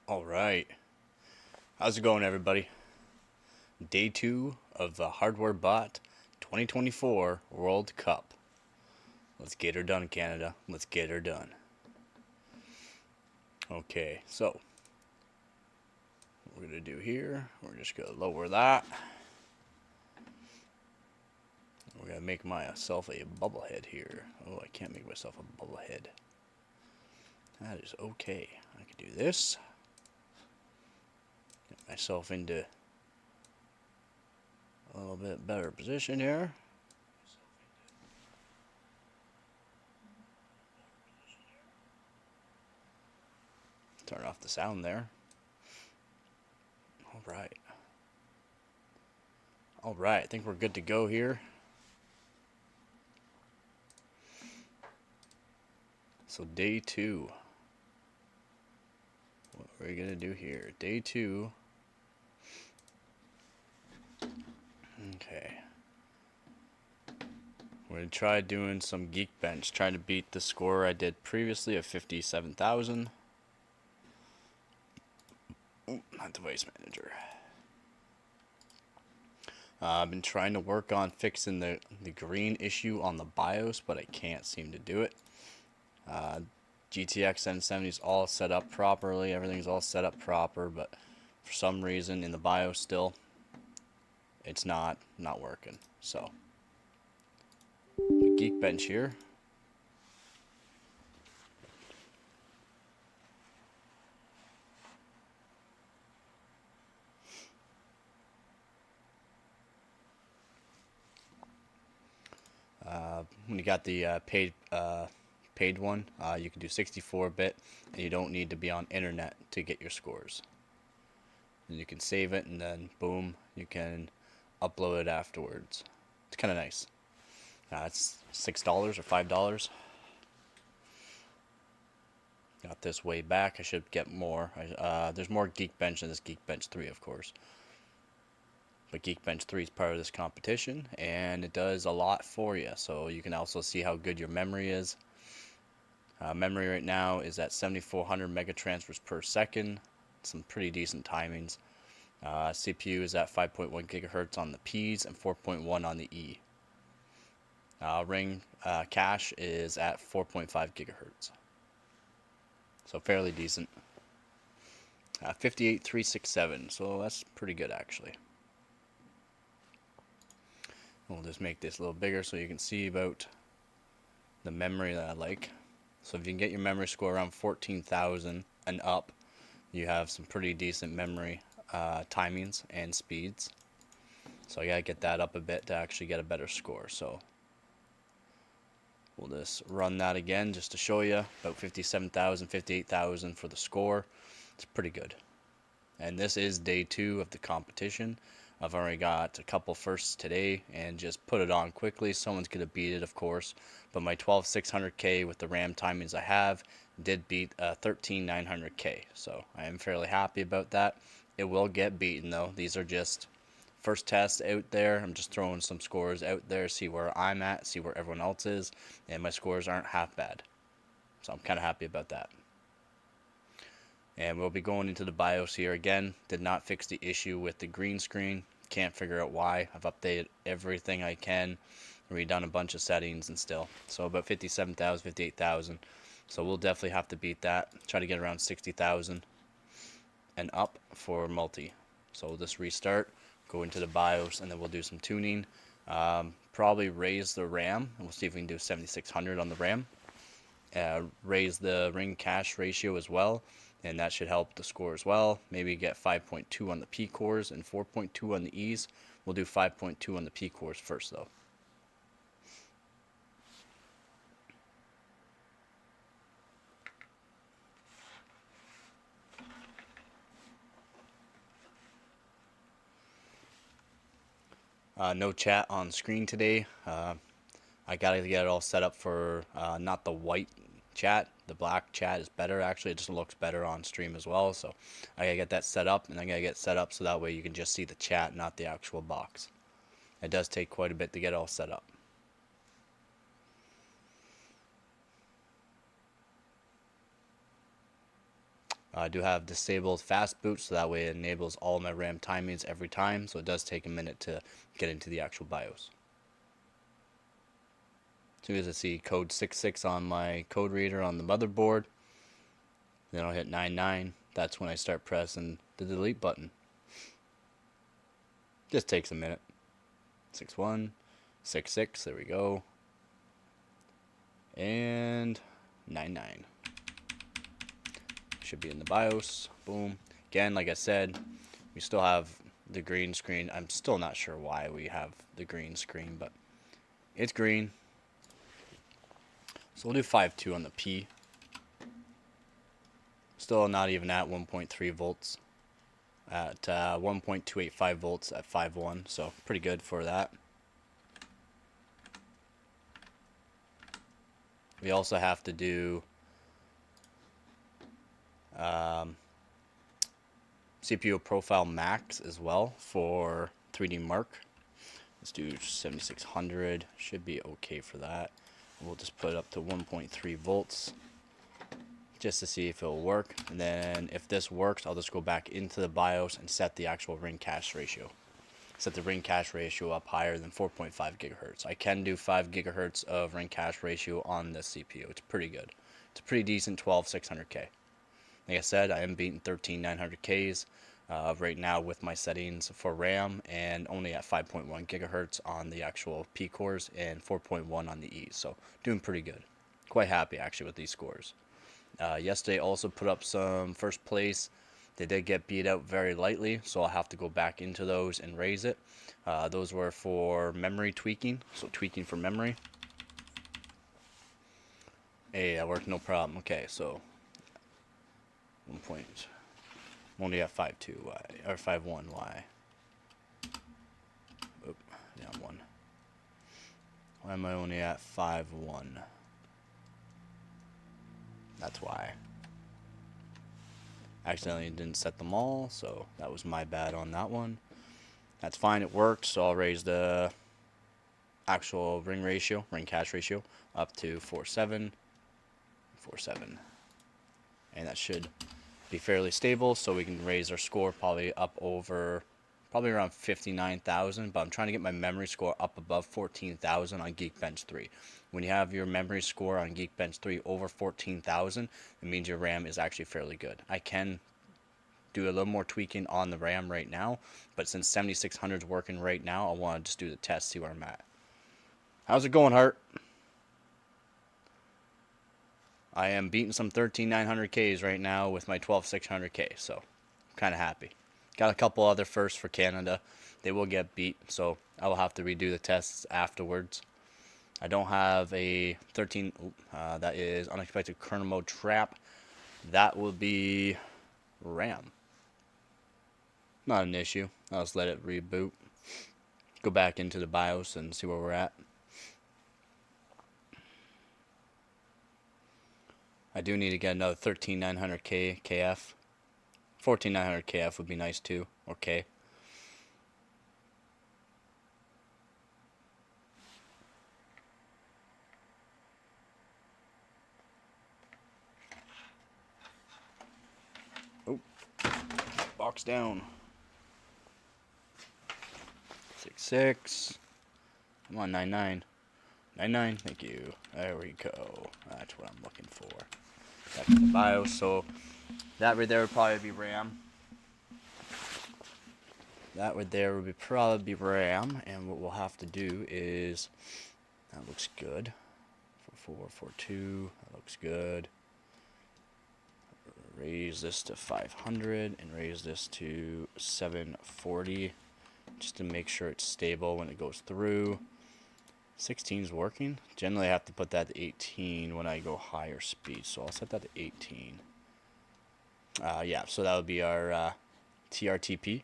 All right. How's it going, everybody? Day 2 of the Hardware Bot 2024 World Cup. Let's get her done, Canada. Let's get her done. Okay, so what we're going to do here, we're just going to lower that. We're going to make myself a bubble head here. Oh, I can't make myself a bubble head. That is okay. I can do this. Get myself into a little bit better position here. Turn off the sound there. Alright. Alright, I think we're good to go here. So day 2. What are we gonna do here? Day 2. Okay. We're gonna try doing some Geek Bench, trying to beat the score I did previously of 57,000. Not device manager. I've been trying to work on fixing the green issue on the BIOS, but I can't seem to do it. GTX 1070 is all set up properly. Everything's all set up proper, but for some reason in the BIOS still, it's not working. So, Geek Bench here. When you got the paid one, you can do 64-bit, and you don't need to be on internet to get your scores. And you can save it, and then boom, you can upload it afterwards. It's kind of nice. It's $6 or $5. Got this way back. I should get more. There's more Geekbench than this Geekbench 3, of course. But Geekbench 3 is part of this competition, and it does a lot for you. So you can also see how good your memory is. Memory right now is at 7,400 megatransfers per second. Some pretty decent timings. CPU is at 5.1 gigahertz on the P's and 4.1 on the E. Ring cache is at 4.5 gigahertz. So fairly decent. 58367, so that's pretty good actually. We'll just make this a little bigger so you can see about the memory that I like. So if you can get your memory score around 14,000 and up, you have some pretty decent memory timings and speeds. So I gotta get that up a bit to actually get a better score. So we'll just run that again just to show you. About 57,000, 58,000 for the score. It's pretty good. And this is day 2 of the competition. I've already got a couple firsts today and just put it on quickly. Someone's going to beat it, of course. But my 12600K with the RAM timings I have did beat 13900K. So I am fairly happy about that. It will get beaten though. These are just first tests out there. I'm just throwing some scores out there, see where I'm at, see where everyone else is. And my scores aren't half bad. So I'm kind of happy about that. And we'll be going into the BIOS here again. Did not fix the issue with the green screen. Can't figure out why. I've updated everything I can. Redone a bunch of settings and still. So about 57,000, 58,000. So we'll definitely have to beat that. Try to get around 60,000 and up for multi. So we'll just restart, go into the BIOS, and then we'll do some tuning. Probably raise the RAM. And we'll see if we can do 7600 on the RAM. Raise the ring cache ratio as well, and that should help the score as well. Maybe get 5.2 on the P cores and 4.2 on the E's. We'll do 5.2 on the P cores first though. No chat on screen today. I gotta get it all set up for not the white chat. The black chat is better actually. It just looks better on stream as well. So I gotta get that set up, and I gotta get set up so that way you can just see the chat, not the actual box. It does take quite a bit to get it all set up. I do have disabled fast boot, so that way it enables all my RAM timings every time, so it does take a minute to get into the actual BIOS. As soon as I see code 66 on my code reader on the motherboard, then I'll hit 99. That's when I start pressing the delete button. Just takes a minute. 61, 66, there we go. And 99. Should be in the BIOS. Boom. Again, like I said, we still have the green screen. I'm still not sure why we have the green screen, but it's green. So we'll do 5.2 on the P. Still not even at 1.3 volts. At 1.285 volts at 5.1, so pretty good for that. We also have to do CPU profile max as well for 3D Mark. Let's do 7600. Should be okay for that. We'll just put it up to 1.3 volts just to see if it'll work. And then if this works, I'll just go back into the BIOS and set the actual ring cache ratio. Set the ring cache ratio up higher than 4.5 gigahertz. I can do 5 gigahertz of ring cache ratio on this CPU. It's pretty good. It's a pretty decent 12600K. Like I said, I am beating 13900Ks right now with my settings for RAM, and only at 5.1 gigahertz on the actual P cores and 4.1 on the E. So doing pretty good. Quite happy actually with these scores. Yesterday also put up some first place. They did get beat out very lightly, so I'll have to go back into those and raise it. Those were for memory tweaking, so tweaking for memory. Hey, that worked no problem. Okay, so 1 point. I'm only at 5.2 Y or 5.1 Y. Oop, down 1. Why am I only at 5.1? That's why. Accidentally didn't set them all, so that was my bad on that one. That's fine, it worked, so I'll raise the actual ring cache ratio, up to 4.7, 4.7. And that should be fairly stable, so we can raise our score probably up over, probably around 59,000, but I'm trying to get my memory score up above 14,000 on Geekbench 3. When you have your memory score on Geekbench 3 over 14,000, it means your RAM is actually fairly good. I can do a little more tweaking on the RAM right now, but since 7600 is working right now, I want to just do the test, see where I'm at. How's it going, Hart? I am beating some 13900Ks right now with my 12600K, so I'm kind of happy. Got a couple other firsts for Canada. They will get beat, so I will have to redo the tests afterwards. I don't have a 13, that is unexpected kernel mode trap. That will be RAM. Not an issue. I'll just let it reboot. Go back into the BIOS and see where we're at. I do need to get another 13900K KF. 14900 KF would be nice too, or K. Oh, box down. 66. Come on, 99. 99, thank you. There we go. That's what I'm looking for. Back to the BIOS, so that right there would probably be RAM. That right there would probably be RAM, and what we'll have to do is, that looks good. 4442, that looks good. Raise this to 500 and raise this to 740 just to make sure it's stable when it goes through. 16 is working. Generally I have to put that to 18 when I go higher speed, so I'll set that to 18. Yeah, so that would be our TRTP.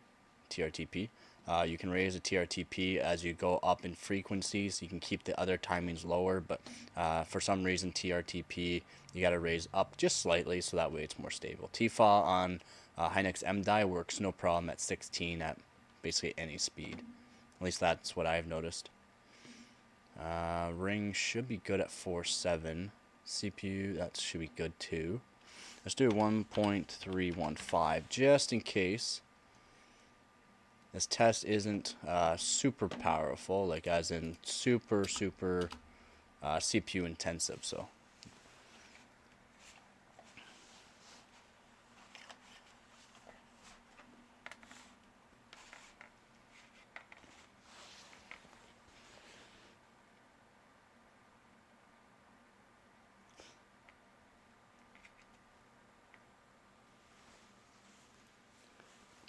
You can raise the TRTP as you go up in frequencies. You can keep the other timings lower, but for some reason TRTP you got to raise up just slightly so that way it's more stable. TFAW on Hynix MDI works no problem at 16 at basically any speed. At least that's what I've noticed. Ring should be good at 4.7. CPU, that should be good too. Let's do 1.315 just in case this test isn't super powerful, like as in super CPU intensive. So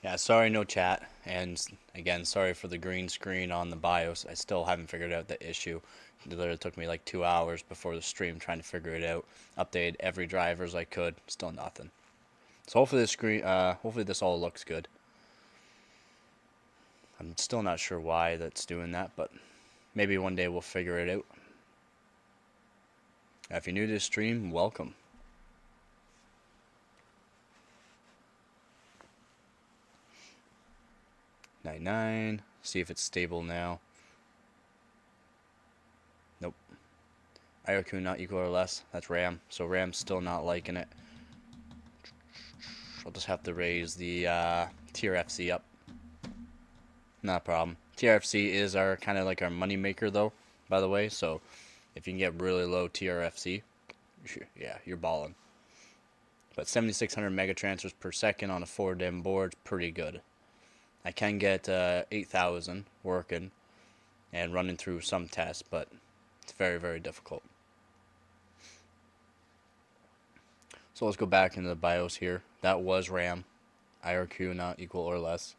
yeah, sorry, no chat. And again, sorry for the green screen on the BIOS. I still haven't figured out the issue. It literally took me like 2 hours before the stream trying to figure it out. Updated every drivers I could. Still nothing. So hopefully hopefully this all looks good. I'm still not sure why that's doing that, but maybe one day we'll figure it out. If you're new to the stream, welcome. 99. See if it's stable now. Nope. IRQ not equal or less. That's RAM. So RAM's still not liking it. I'll just have to raise the TRFC up. Not a problem. TRFC is our kind of like our money maker though, by the way. So if you can get really low TRFC, yeah, you're balling. But 7,600 megatransfers per second on a 4-DIMM board is pretty good. I can get 8,000 working and running through some tests, but it's very difficult. So let's go back into the BIOS here. That was RAM. IRQ not equal or less.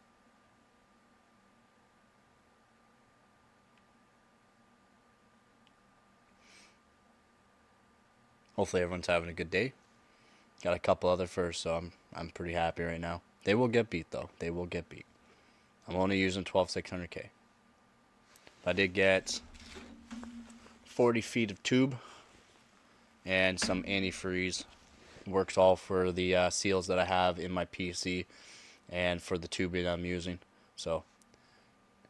Hopefully everyone's having a good day. Got a couple other firsts, so I'm pretty happy right now. They will get beat though. They will get beat. I'm only using 12,600K. I did get 40 feet of tube and some antifreeze. Works all for the seals that I have in my PC and for the tubing I'm using. So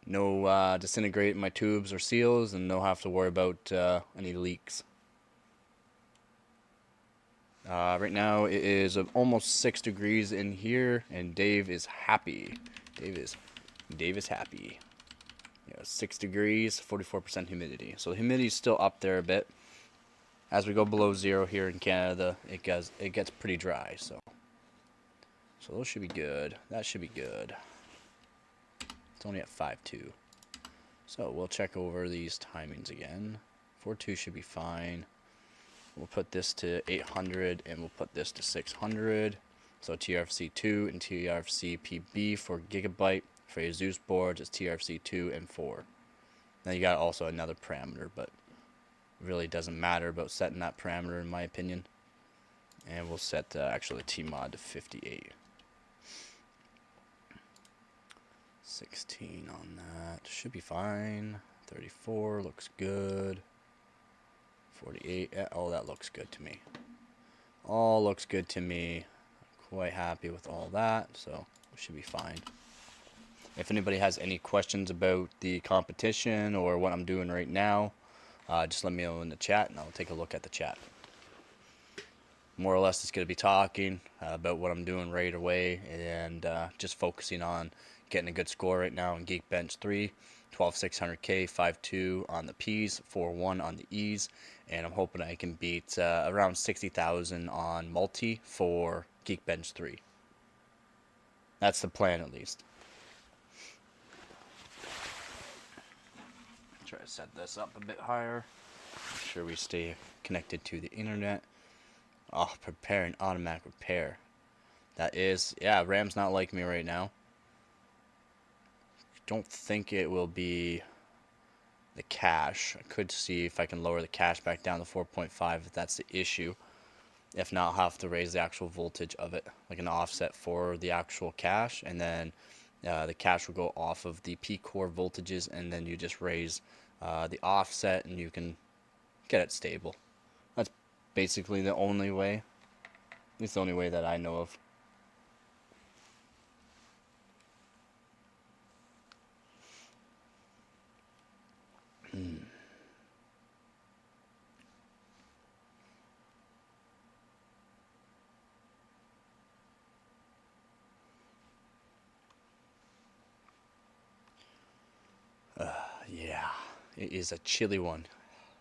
no disintegrate my tubes or seals, and no have to worry about any leaks. Right now it is almost 6 degrees in here, and Dave is happy. Dave is happy. Yeah, 6 degrees, 44% humidity. So the humidity is still up there a bit. As we go below zero here in Canada, it gets pretty dry. So those should be good. That should be good. It's only at 5.2. So we'll check over these timings again. 4.2 should be fine. We'll put this to 800 and we'll put this to 600. So TRFC2 and TRFC-PB for gigabyte. For Asus boards, it's TRFC2 and 4. Now you got also another parameter, but it really doesn't matter about setting that parameter in my opinion. And we'll set actually Tmod to 58. 16 on that. Should be fine. 34 looks good. 48. Oh, that looks good to me. All looks good to me. I'm quite happy with all that, so we should be fine. If anybody has any questions about the competition or what I'm doing right now, just let me know in the chat and I'll take a look at the chat. More or less just going to be talking about what I'm doing right away and just focusing on getting a good score right now in Geekbench 3, 12,600K, 5.2 on the P's, 4.1 on the E's, and I'm hoping I can beat around 60,000 on multi for Geekbench 3. That's the plan at least. Try to set this up a bit higher. Make sure we stay connected to the internet. Oh, preparing automatic repair. That is, yeah, RAM's not like me right now. Don't think it will be the cache. I could see if I can lower the cache back down to 4.5 if that's the issue. If not, I'll have to raise the actual voltage of it, like an offset for the actual cache, and then the cache will go off of the P core voltages, and then you just raise the offset and you can get it stable. That's basically the only way. It's the only way that I know of. It is a chilly one.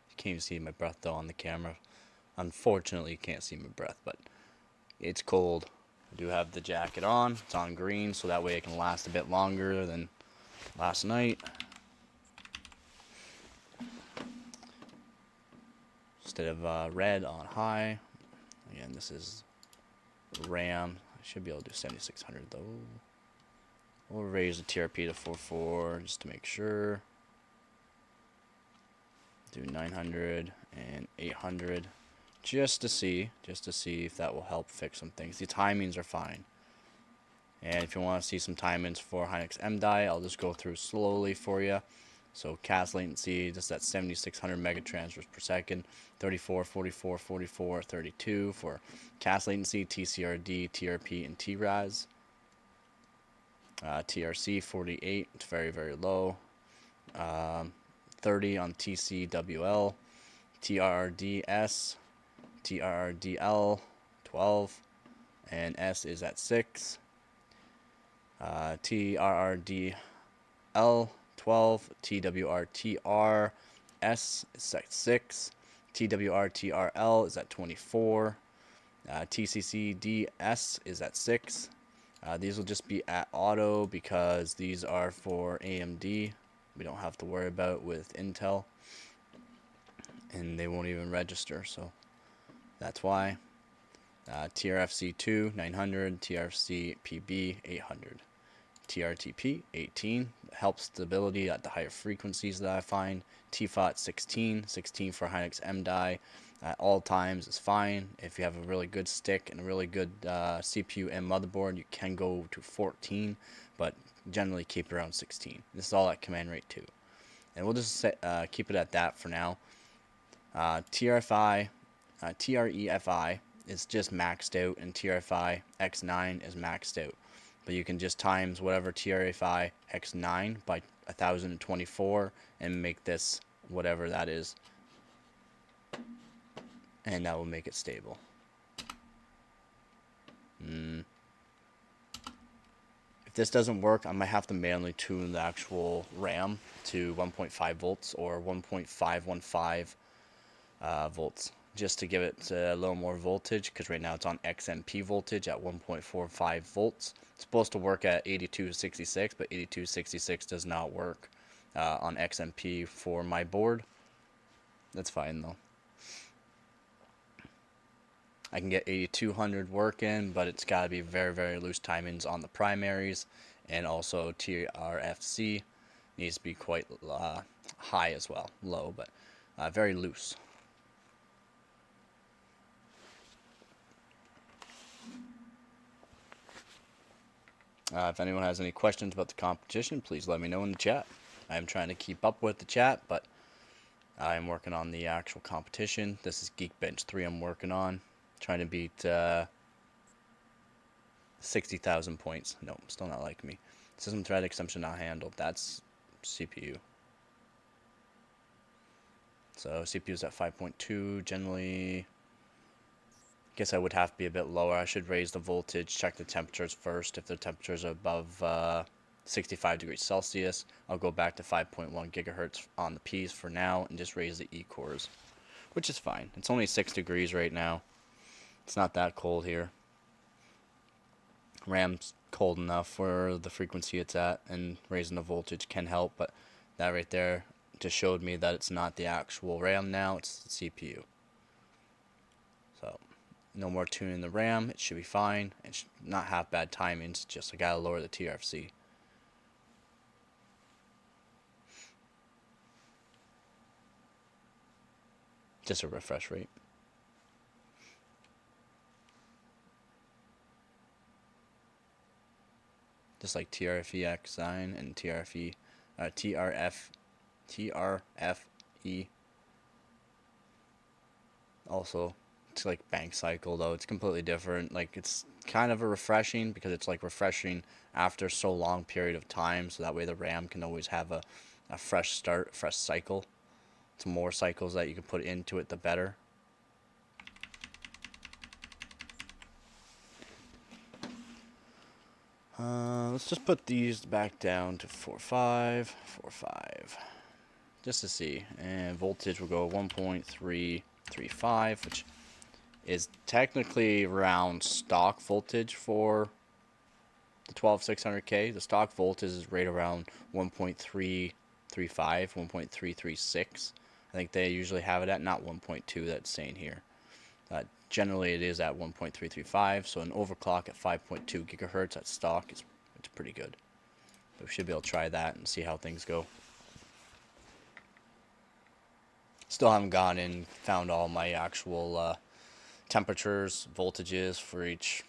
You can't even see my breath though on the camera. Unfortunately, you can't see my breath, but it's cold. I do have the jacket on. It's on green, so that way it can last a bit longer than last night. Instead of red on high. Again, this is RAM. I should be able to do 7600 though. We'll raise the TRP to 4.4 just to make sure. Do 900 and 800 just to see if that will help fix some things. The timings are fine. And if you want to see some timings for Hynix M-Die, I'll just go through slowly for you. So cast latency, just at 7600 megatransfers per second, 34, 44, 44, 32 for cast latency, TCRD, TRP, and TRAS. TRC 48, it's very, very low. 30 on TCWL, TRRDS, TRRDL 12, and S is at 6. TRRDL 12, TWRTR S is at 6, TWRTRL is at 24, TCCDS is at 6. These will just be at auto because these are for AMD. We don't have to worry about it with Intel, and they won't even register, so that's why. TRFC2 900, TRFC PB 800, TRTP 18 helps stability at the higher frequencies that I find. TFOT 16 for Hynix M-Die at all times is fine. If you have a really good stick and a really good CPU and motherboard, you can go to 14, but generally keep it around 16. This is all at command rate 2, and we'll just keep it at that for now. TREFI is just maxed out, and TRFI X9 is maxed out. But you can just times whatever TRFI X9 by 1024 and make this whatever that is, and that will make it stable. If this doesn't work, I might have to manually tune the actual RAM to 1.5 volts or 1.515 volts, just to give it a little more voltage, because right now it's on XMP voltage at 1.45 volts. It's supposed to work at 8266, but 8266 does not work on XMP for my board. That's fine though. I can get 8200 working, but it's got to be very, very loose timings on the primaries, and also TRFC needs to be quite high as well, low, but very loose. If anyone has any questions about the competition, please let me know in the chat. I am trying to keep up with the chat, but I am working on the actual competition. This is Geekbench 3 I'm working on. Trying to beat 60,000 points. No, still not like me. System thread extension not handled. That's CPU. So CPU's at 5.2. Generally, guess I would have to be a bit lower. I should raise the voltage, check the temperatures first. If the temperatures are above 65 degrees Celsius, I'll go back to 5.1 gigahertz on the P's for now and just raise the E cores, which is fine. It's only 6 degrees right now. It's not that cold here. RAM's cold enough for the frequency it's at, and raising the voltage can help, but that right there just showed me that it's not the actual RAM now, it's the CPU. So no more tuning the RAM, it should be fine. It's not have bad timings, just I gotta lower the TRFC. Just a refresh rate. Just like TRFE-X9 and TRFE, TRFE. Also, it's like bank cycle though. It's completely different. Like it's kind of a refreshing because it's like refreshing after so long period of time. So that way the RAM can always have a fresh start, fresh cycle. The more cycles that you can put into it, the better. Let's just put these back down to 4.5, 4.5. just to see. And voltage will go 1.335, which is technically around stock voltage for the 12600K. The stock voltage is right around 1.335, 1.336. I think they usually have it at, not 1.2 that's saying here. Generally it is at 1.335, so an overclock at 5.2 gigahertz at stock it's pretty good. But we should be able to try that and see how things go. Still haven't gone in, found all my actual temperatures, voltages for each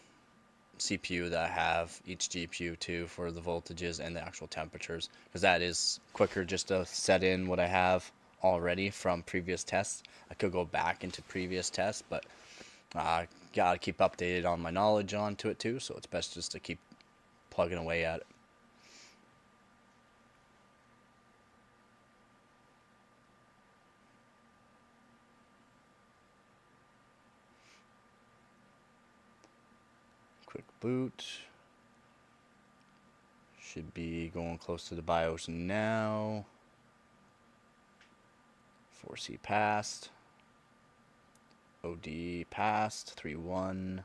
CPU that I have, each GPU too, for the voltages and the actual temperatures, because that is quicker just to set in what I have already from previous tests. I could go back into previous tests, but gotta keep updated on my knowledge onto it too, so it's best just to keep plugging away at it. Quick boot. Should be going close to the BIOS now. 4C passed. OD passed. 3.1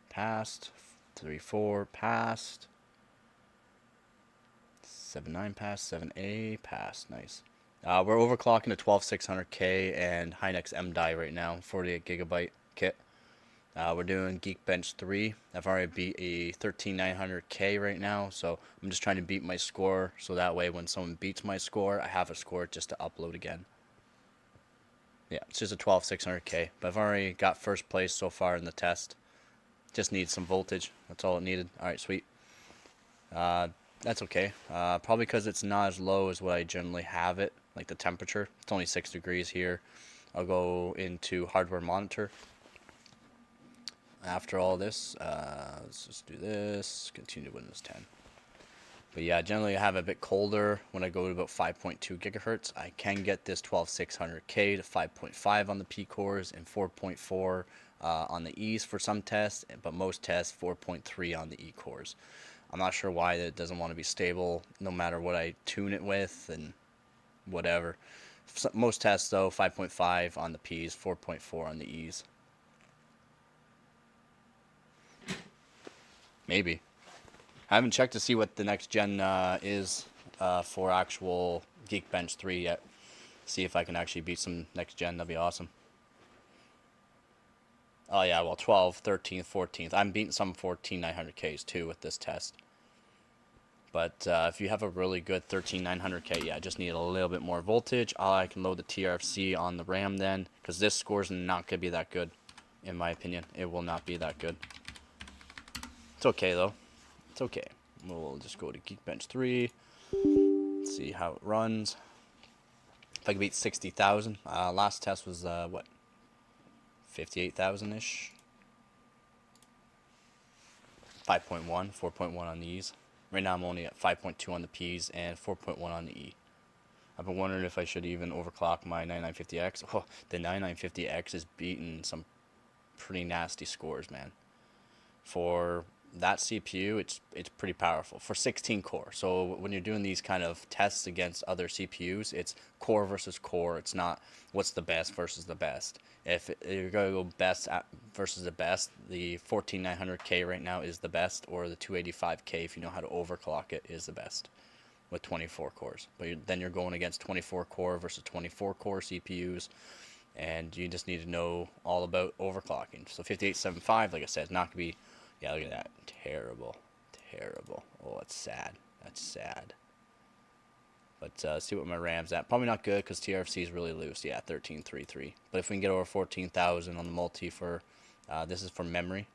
passed. 3.4 passed. 7.9 passed. 7A passed. Nice. We're overclocking a 12600K and Hynix M-Die right now. 48GB kit. We're doing Geekbench 3. I've already beat a 13900K right now, so I'm just trying to beat my score, so that way when someone beats my score, I have a score just to upload again. Yeah, it's just a 12600K, but I've already got first place so far in the test. Just need some voltage. That's all it needed. Alright, sweet. That's okay. Probably because it's not as low as what I generally have it, like the temperature. It's only 6 degrees here. I'll go into hardware monitor. After all this, let's just do this, continue Windows 10. But yeah, generally I have it a bit colder when I go to about 5.2 gigahertz. I can get this 12600K to 5.5 on the P cores and 4.4 on the E's for some tests, but most tests 4.3 on the E cores. I'm not sure why it doesn't want to be stable no matter what I tune it with and whatever. Most tests though, 5.5 on the P's, 4.4 on the E's. Maybe. I haven't checked to see what the next gen is for actual Geekbench 3 yet. See if I can actually beat some next gen. That'd be awesome. Oh yeah, well 12th, 13th, 14th. I'm beating some 14900Ks too with this test. But if you have a really good 13900K, yeah, I just need a little bit more voltage. I can load the TRFC on the RAM then, because this score's not going to be that good, in my opinion. It will not be that good. It's okay though. It's okay. We'll just go to Geekbench 3. See how it runs. If I can beat 60,000. Last test was what? 58,000-ish. 5.1, 4.1 on these. Right now I'm only at 5.2 on the P's and 4.1 on the E. I've been wondering if I should even overclock my 9950X. Oh, the 9950X is beating some pretty nasty scores, man. For that CPU, it's pretty powerful for 16 core. So when you're doing these kind of tests against other CPUs, it's core versus core. It's not what's the best versus the best. If you're going to go best versus the best, the 14900K right now is the best, or the 285K, if you know how to overclock it, is the best with 24 cores. But then you're going against 24 core versus 24 core CPUs, and you just need to know all about overclocking. So 5875, like I said, is not going to be. Yeah, look at that. Terrible. Terrible. Oh, that's sad. That's sad. But see what my RAM's at. Probably not good because TRFC is really loose. Yeah, 13.33. But if we can get over 14,000 on the multi for... this is for memory.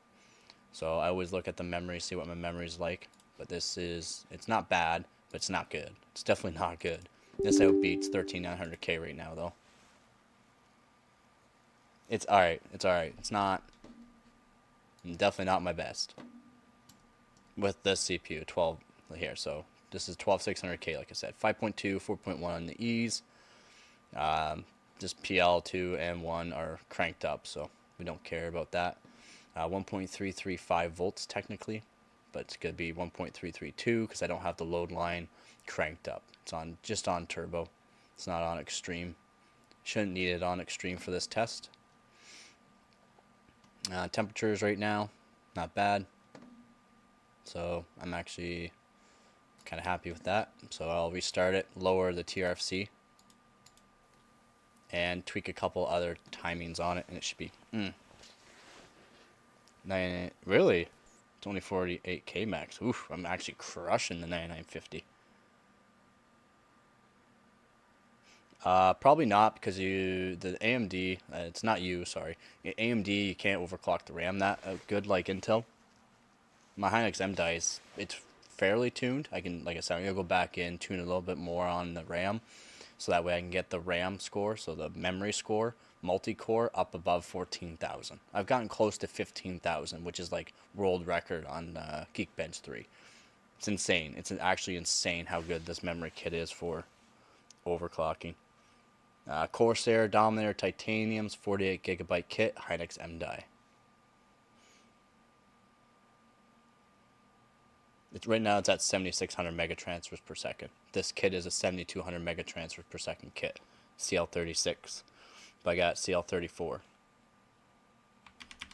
So I always look at the memory, see what my memory's like. But this is... It's not bad, but it's not good. It's definitely not good. This outbeats 13900K right now, though. It's alright. It's alright. It's not... Definitely not my best with this CPU 12 here. So this is 12600K, like I said, 5.2, 4.1 on the E's. Just PL2 and 1 are cranked up, so we don't care about that. 1.335 volts technically, but it's gonna be 1.332 because I don't have the load line cranked up. It's on just on turbo, It's not on extreme. Shouldn't need it on extreme for this test. Temperatures right now, not bad. So I'm actually kind of happy with that. So I'll restart it, lower the TRFC, and tweak a couple other timings on it, and it should be really. It's only 48k max. Oof, I'm actually crushing the 9950. Probably not, because the AMD, it's not you, sorry. AMD, you can't overclock the RAM that good like Intel. My Hynix M die it's fairly tuned. I can, like I said, I'm gonna go back in, tune a little bit more on the RAM, so that way I can get the RAM score, so the memory score, multi-core, up above 14,000. I've gotten close to 15,000, which is like world record on Geekbench 3. It's insane. It's actually insane how good this memory kit is for overclocking. Corsair Dominator Titanium's 48GB kit, Hynix M die. Right now it's at 7,600 megatransfers per second. This kit is a 7,200 megatransfers per second kit, CL36. But I got CL34.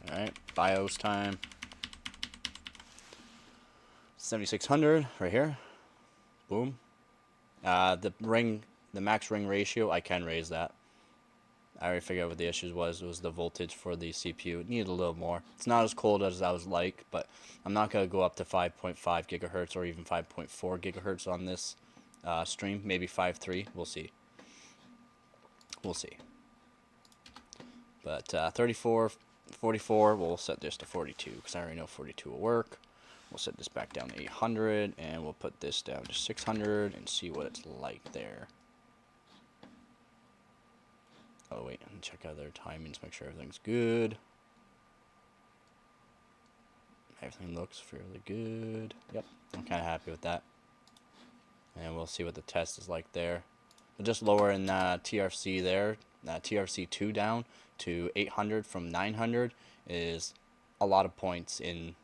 Alright, BIOS time. 7,600 right here. Boom. The max ring ratio, I can raise that. I already figured out what the issue was. It was the voltage for the CPU. It needed a little more. It's not as cold as I was like, but I'm not going to go up to 5.5 gigahertz or even 5.4 gigahertz on this stream. Maybe 5.3. We'll see. We'll see. But 34, 44, we'll set this to 42, because I already know 42 will work. We'll set this back down to 800, and we'll put this down to 600 and see what it's like there. Oh wait, and check out their timings, make sure everything's good. Everything looks fairly good. Yep, I'm kind of happy with that. And we'll see what the test is like there. But just lowering TRFC there, TRFC 2 down to 800 from 900 is a lot of points in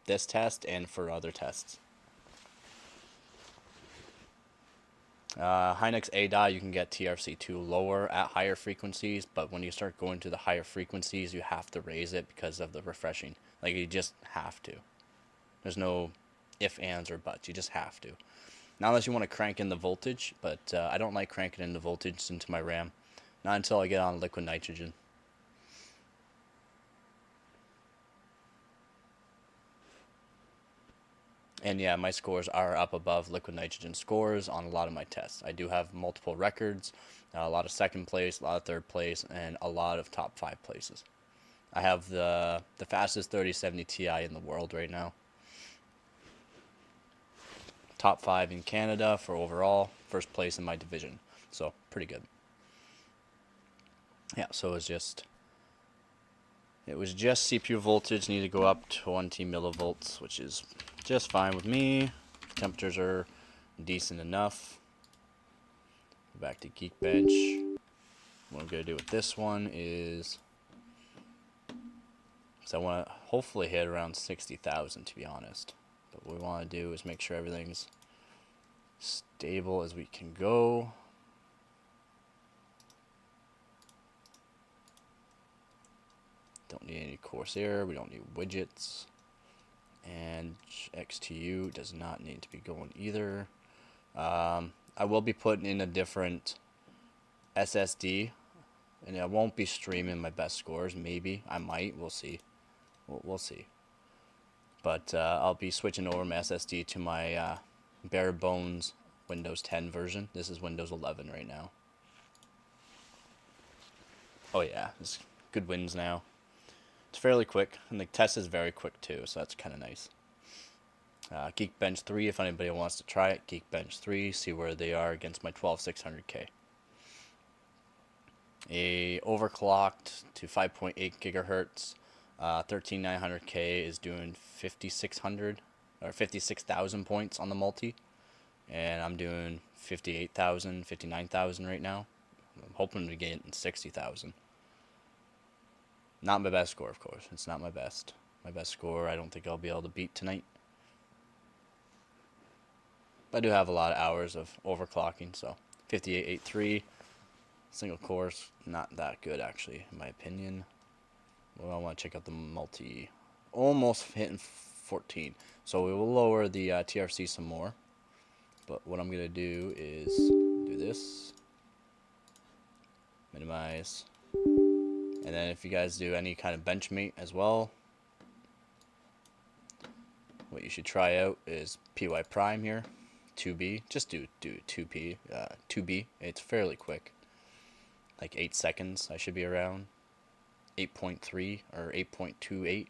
this test and for other tests. Hynix A die, you can get TRFC2 lower at higher frequencies, but when you start going to the higher frequencies, you have to raise it because of the refreshing. Like, you just have to. There's no if, ands, or buts. You just have to. Not unless you want to crank in the voltage, but I don't like cranking in the voltage into my RAM. Not until I get on liquid nitrogen. And yeah, my scores are up above liquid nitrogen scores on a lot of my tests. I do have multiple records, a lot of second place, a lot of third place, and a lot of top 5 places. I have the fastest 3070 Ti in the world right now. Top 5 in Canada for overall, first place in my division. So, pretty good. Yeah, so it was just CPU voltage needed to go up 20 millivolts, which is just fine with me. Temperatures are decent enough. Go back to Geekbench. What I'm going to do with this one is, because I want to hopefully hit around 60,000, to be honest. But what we want to do is make sure everything's stable as we can go. Don't need any Corsair, we don't need widgets. And XTU does not need to be going either. I will be putting in a different SSD, and I won't be streaming my best scores. Maybe I might. We'll see. We'll see. But I'll be switching over my SSD to my bare bones Windows 10 version. This is Windows 11 right now. Oh yeah, it's good wins now. It's fairly quick, and the test is very quick too, so that's kind of nice. Geekbench 3, if anybody wants to try it, Geekbench 3, see where they are against my 12600K. A overclocked to 5.8 gigahertz, 13900K is doing 5600 or 56,000 points on the multi, and I'm doing 58,000, 59,000 right now. I'm hoping to get in 60,000. Not my best score, of course. It's not my best. My best score, I don't think I'll be able to beat tonight. But I do have a lot of hours of overclocking, so 5883. Single core, not that good actually, in my opinion. Well, I want to check out the multi. Almost hitting 14. So we will lower the TRC some more. But what I'm going to do is do this. Minimize. And then if you guys do any kind of benchmate as well, what you should try out is PY prime here. 2B. Just do 2P. 2B. It's fairly quick. Like 8 seconds I should be around. 8.3 or 8.28.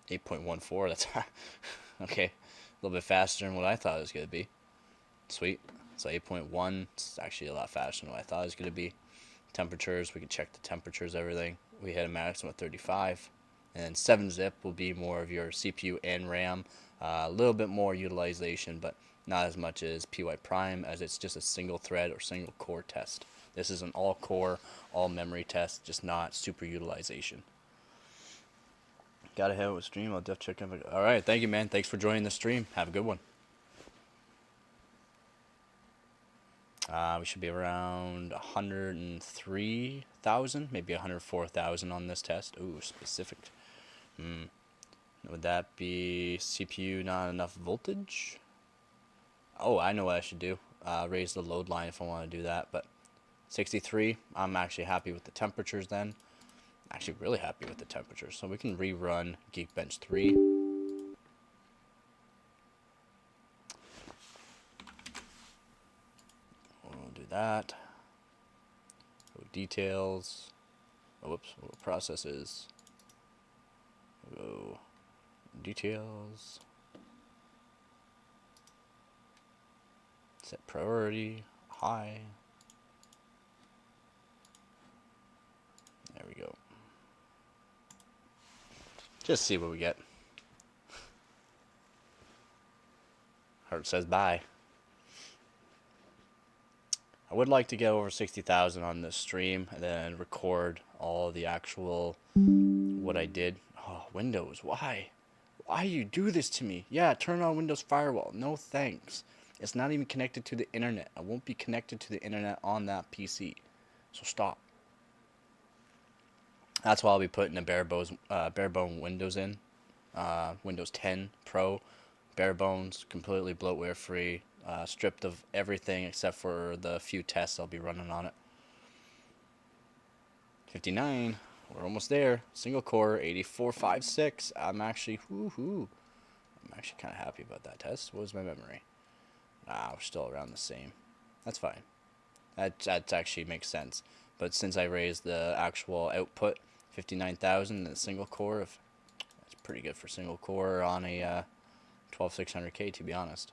8.14, that's okay. A little bit faster than what I thought it was going to be. Sweet. So 8.1, it's actually a lot faster than what I thought it was going to be. Temperatures, we can check the temperatures, everything. We hit a maximum of 35. And 7-zip will be more of your CPU and RAM. A little bit more utilization, but not as much as PY Prime, as it's just a single thread or single core test. This is an all core, all memory test, just not super utilization. Gotta have a stream. I'll def check in. All right, thank you, man. Thanks for joining the stream. Have a good one. We should be around 103,000, maybe 104,000 on this test. Ooh, specific. Would that be CPU not enough voltage? Oh, I know what I should do. Raise the load line if I want to do that. But 63, I'm actually happy with the temperatures then. Actually really happy with the temperatures. So we can rerun Geekbench 3. We'll do that. Go details. Oh, whoops, what processes. We'll go details. Set priority, high. There we go. Just see what we get. Heart says bye. I would like to get over 60,000 on this stream and then record all the actual what I did. Oh, Windows, why? Why you do this to me? Yeah, turn on Windows Firewall. No thanks. It's not even connected to the internet. I won't be connected to the internet on that PC. So stop. That's why I'll be putting the bare bone Windows in. Windows 10 Pro, bare bones, completely bloatware free, stripped of everything except for the few tests I'll be running on it. 59, we're almost there. Single core, 8456. I'm actually, I'm actually kind of happy about that test. What was my memory? We're still around the same. That's fine. That actually makes sense. But since I raised the actual output, 59,000 in a single core, that's pretty good for single core on a 12600K, to be honest.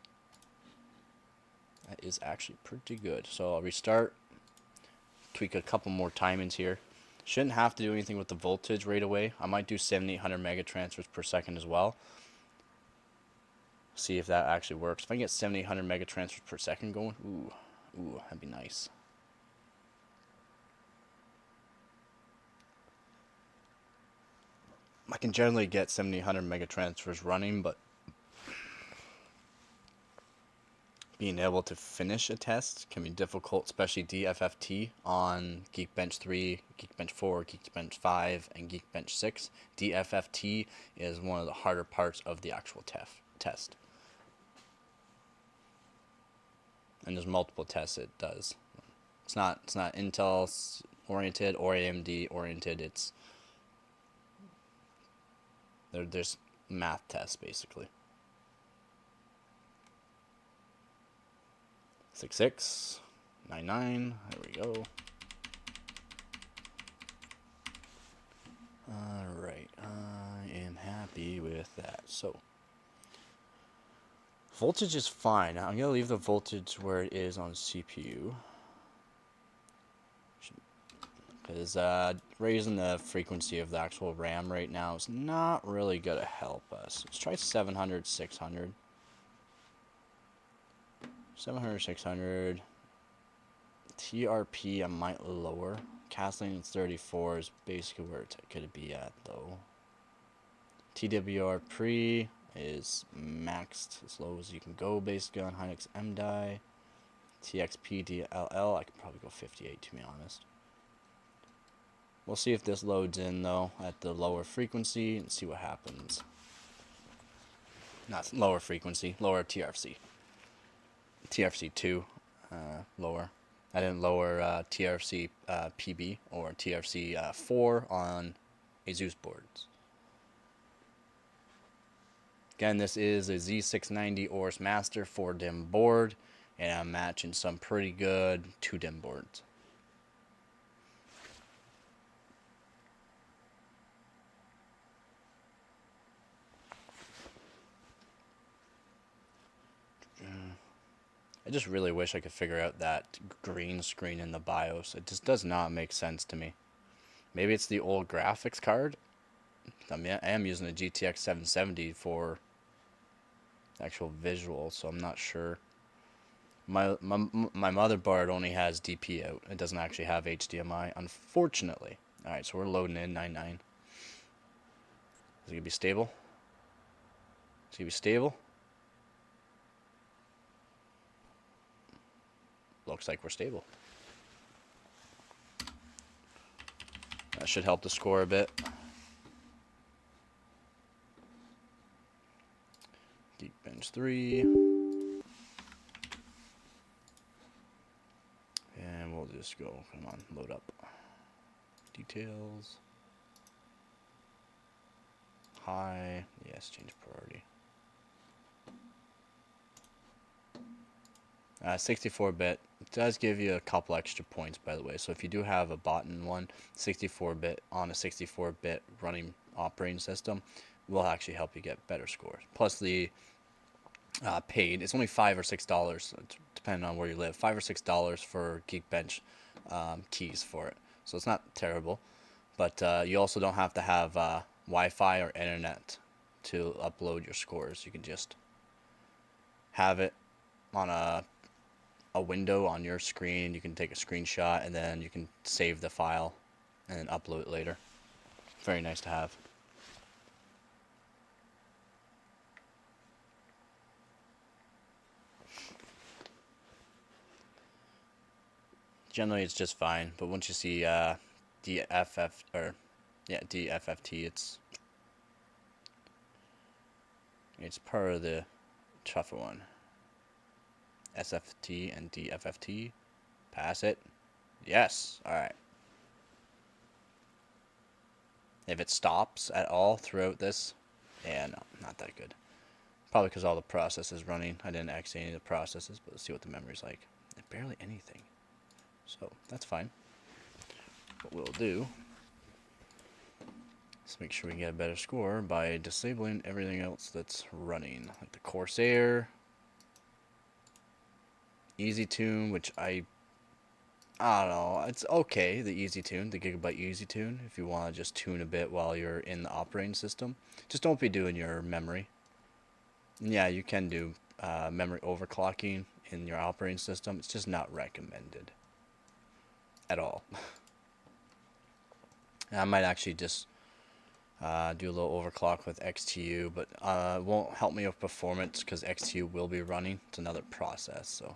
That is actually pretty good. So I'll restart, tweak a couple more timings here. Shouldn't have to do anything with the voltage right away. I might do 7800 megatransfers per second as well. See if that actually works. If I can get 7800 megatransfers per second going, ooh, that'd be nice. I can generally get 7800 megatransfers running, but being able to finish a test can be difficult, especially DFFT on Geekbench 3, Geekbench 4, Geekbench 5, and Geekbench 6. DFFT is one of the harder parts of the actual test. And there's multiple tests it does. It's not Intel oriented or AMD oriented. There's math tests basically. 6699. There we go. Alright, I am happy with that. So voltage is fine. I'm gonna leave the voltage where it is on CPU, because raising the frequency of the actual RAM right now is not really gonna help us. Let's try 700, 600. 700, 600. TRP I might lower. Castling 34 is basically where it's going to be at though. TWR pre, is maxed as low as you can go basically on Hynix M die. TXPDLL, I could probably go 58 to be honest. We'll see if this loads in though at the lower frequency and see what happens. Not lower frequency, lower TRFC. TRFC2, lower. I didn't lower TRFC PB or TRFC 4 on Asus boards. Again, this is a Z690 Oris Master 4-DIMM board, and I'm matching some pretty good 2-DIMM boards. I just really wish I could figure out that green screen in the BIOS. It just does not make sense to me. Maybe it's the old graphics card. I mean, I am using a GTX 770 for actual visual, so I'm not sure. My motherboard only has DP out. It doesn't actually have HDMI, unfortunately. Alright, so we're loading in 9.9. Is it going to be stable? Is it going to be stable? Looks like we're stable. That should help the score a bit. Geekbench 3. And we'll just go, come on, load up. Details. High. Yes, change priority. 64-bit does give you a couple extra points, by the way. So if you do have a bought-in one, 64-bit on a 64-bit running operating system will actually help you get better scores. Plus the paid, it's only $5 or $6, depending on where you live. $5 or $6 for Geekbench keys for it. So it's not terrible, but you also don't have to have Wi-Fi or internet to upload your scores. You can just have it on a window on your screen. You can take a screenshot and then you can save the file and then upload it later. Very nice to have. Generally it's just fine, but once you see DFFT, it's part of the tougher one. SFT and DFFT. Pass it. Yes. Alright. If it stops at all throughout this, yeah, no, not that good. Probably because all the processes running. I didn't exit any of the processes, but let's see what the memory's like. Barely anything. So, that's fine. What we'll do is make sure we get a better score by disabling everything else that's running. Like the Corsair, Easy Tune, which I don't know, it's okay, the Easy Tune, the Gigabyte Easy Tune, if you want to just tune a bit while you're in the operating system. Just don't be doing your memory. Yeah, you can do memory overclocking in your operating system. It's just not recommended at all. I might actually just do a little overclock with XTU, but it won't help me with performance because XTU will be running. It's another process, so.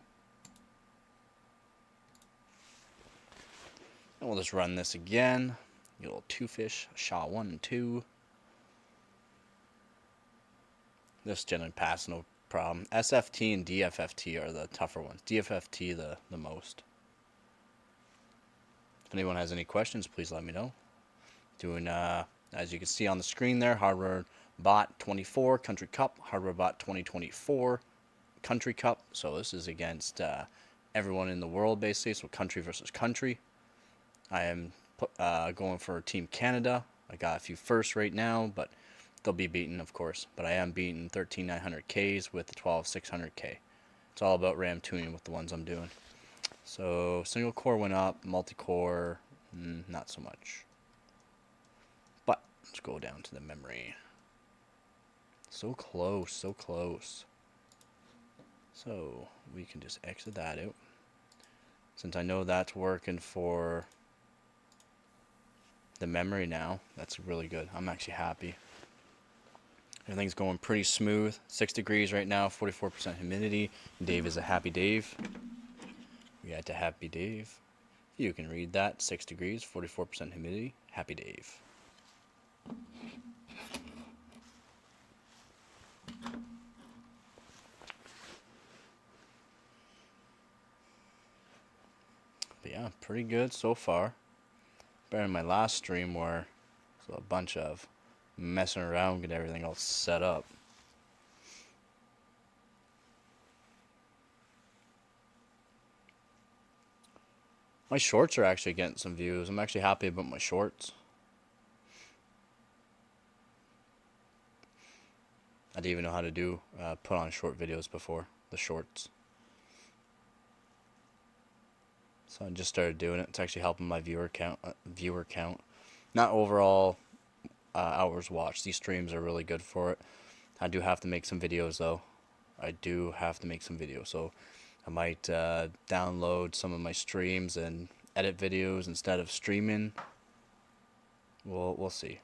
And we'll just run this again. Get a little two-fish, SHA-1 and 2. This generally pass, no problem. SFT and DFFT are the tougher ones. DFFT the most. If anyone has any questions, please let me know. Doing, as you can see on the screen there, Hardware Bot 24 Country Cup, Hardware Bot 2024 Country Cup. So this is against everyone in the world, basically. So country versus country. I am going for Team Canada. I got a few firsts right now, but they'll be beaten, of course. But I am beating 13900Ks with the 12600K. It's all about RAM tuning with the ones I'm doing. So single core went up, multi-core, not so much. But let's go down to the memory. So close, so close. So we can just exit that out. Since I know that's working for the memory now, that's really good. I'm actually happy. Everything's going pretty smooth. 6 degrees right now, 44% humidity. Dave is a happy Dave. We had to happy Dave. You can read that. 6 degrees, 44% humidity. Happy Dave. But yeah, pretty good so far. Better than my last stream where it was a bunch of messing around, getting everything all set up. My shorts are actually getting some views. I'm actually happy about my shorts. I didn't even know how to do put on short videos before, the shorts. So I just started doing it. It's actually helping my viewer count. Not overall hours watched. These streams are really good for it. I do have to make some videos though. So I might download some of my streams and edit videos instead of streaming. We'll see.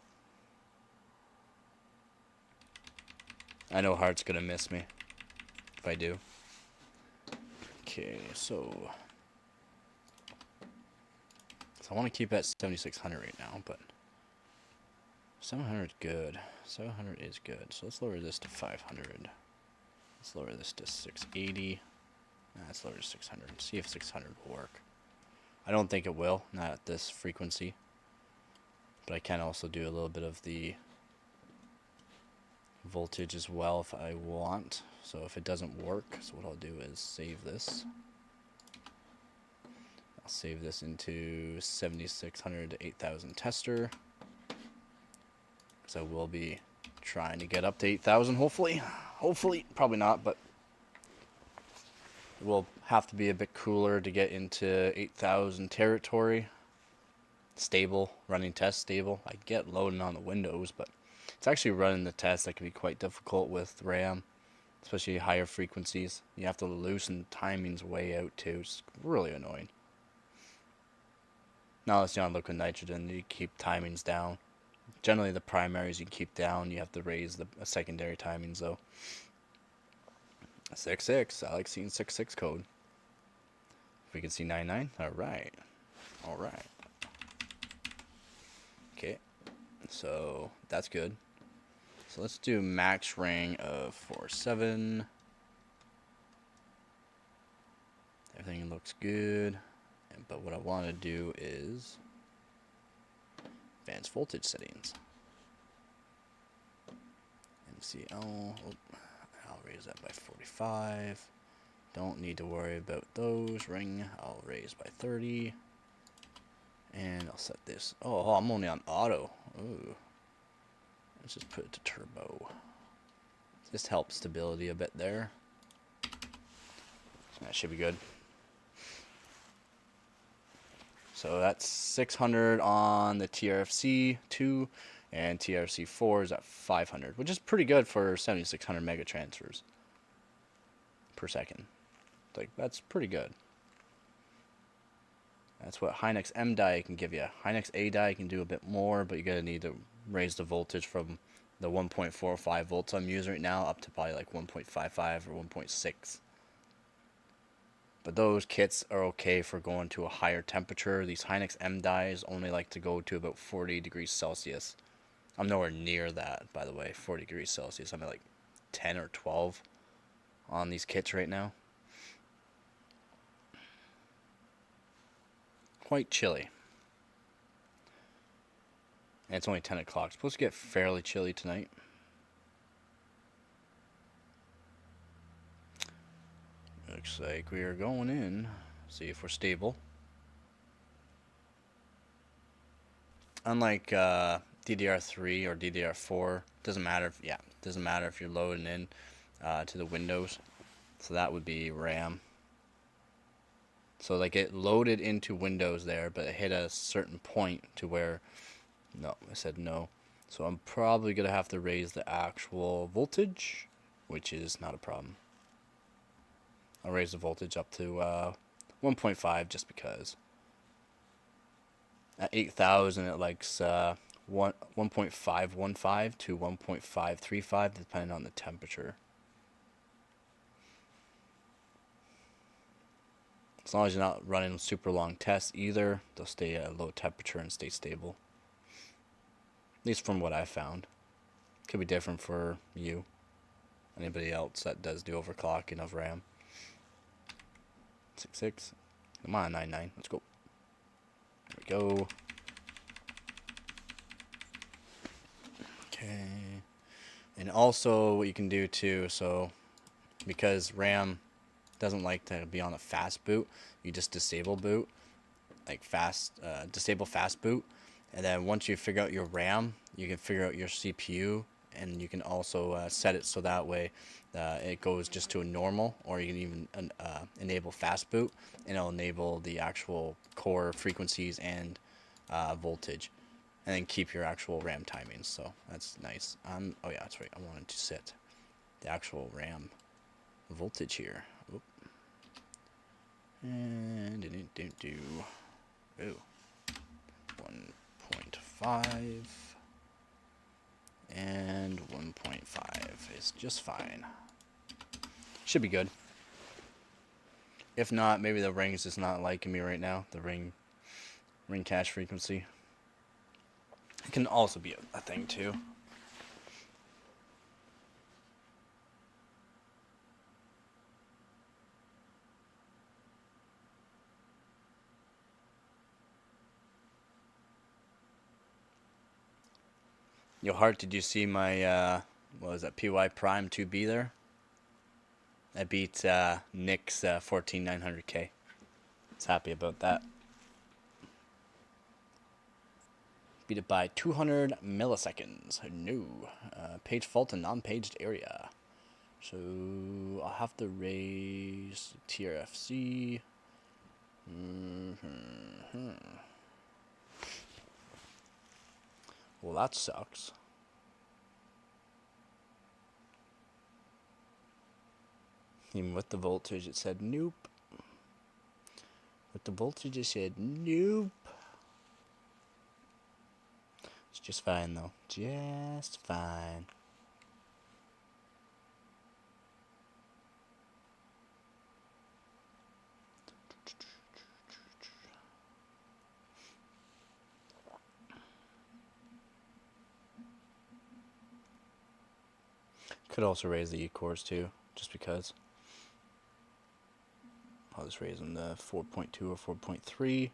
I know Heart's gonna miss me if I do. Okay, so I want to keep at 7,600 right now, but 700 is good. 700 is good. So let's lower this to 500. Let's lower this to 680. Let's lower to 600 and see if 600 will work. I don't think it will, not at this frequency. But I can also do a little bit of the voltage as well if I want. So if it doesn't work, so what I'll do is save this. I'll save this into 7,600 to 8,000 tester. Because I will be trying to get up to 8,000 hopefully. Hopefully, probably not, but it will have to be a bit cooler to get into 8,000 territory. Stable, running test stable. I get loading on the Windows, but it's actually running the test that can be quite difficult with RAM, especially higher frequencies. You have to loosen timings way out too. It's really annoying. Now it's on liquid nitrogen, you keep timings down. Generally the primaries you keep down, you have to raise the secondary timings though. 66, I like seeing 66 code. If we can see 99, alright. Alright. Okay, so that's good. So let's do max ring of 47. Everything looks good. But what I want to do is advanced voltage settings. MCL, I'll raise that by 45. Don't need to worry about those. Ring, I'll raise by 30. And I'll set this. Oh, I'm only on auto. Ooh. Let's just put it to turbo. This helps stability a bit there. That should be good. So that's 600 on the TRFC 2, and TRFC 4 is at 500, which is pretty good for 7,600 mega transfers per second. Like, that's pretty good. That's what Hynix M die can give you. Hynix A die can do a bit more, but you're going to need to raise the voltage from the 1.45 volts I'm using right now up to probably like 1.55 or 1.6. But those kits are okay for going to a higher temperature. These Hynix M dies only like to go to about 40 degrees Celsius. I'm nowhere near that, by the way, 40 degrees Celsius. I'm at like 10 or 12 on these kits right now. Quite chilly. And it's only 10 o'clock. It's supposed to get fairly chilly tonight. Looks like we are going in. See if we're stable. Unlike DDR3 or DDR4, doesn't matter if you're loading in to the Windows. So that would be RAM. So like it loaded into Windows there, but it hit a certain point to where no, I said no. So I'm probably gonna have to raise the actual voltage, which is not a problem. I'll raise the voltage up to 1.5 just because. At 8,000 it likes 1.515 to 1.535 depending on the temperature. As long as you're not running super long tests either, they'll stay at a low temperature and stay stable. At least from what I found. Could be different for you. Anybody else that does the overclocking of RAM. 6.6. Come on, 9.9. Let's go. There we go. Okay. And also what you can do too, so because RAM doesn't like to be on a fast boot, you just disable boot, like disable fast boot, and then once you figure out your RAM, you can figure out your CPU, and you can also set it so that way it goes just to a normal, or you can even enable fast boot, and it'll enable the actual core frequencies and voltage, and then keep your actual RAM timings. So that's nice. Oh yeah, that's right. I wanted to set the actual RAM voltage here. Oop. And didn't do. Ooh. 1.5 and 1.5 is just fine. Should be good. If not, maybe the ring's just not liking me right now. The ring cache frequency. It can also be a thing too. Yo, Hart, did you see my, what was that, PY Prime 2B there? I beat Nick's 14900K. I was happy about that. Beat it by 200 milliseconds. No. Page fault in non-paged area. So I'll have to raise TRFC. Well, that sucks. Even with the voltage, it said nope. With the voltage, it said nope. It's just fine, though. Just fine. Could also raise the E-cores too, just because. I'll just raise them to 4.2 or 4.3.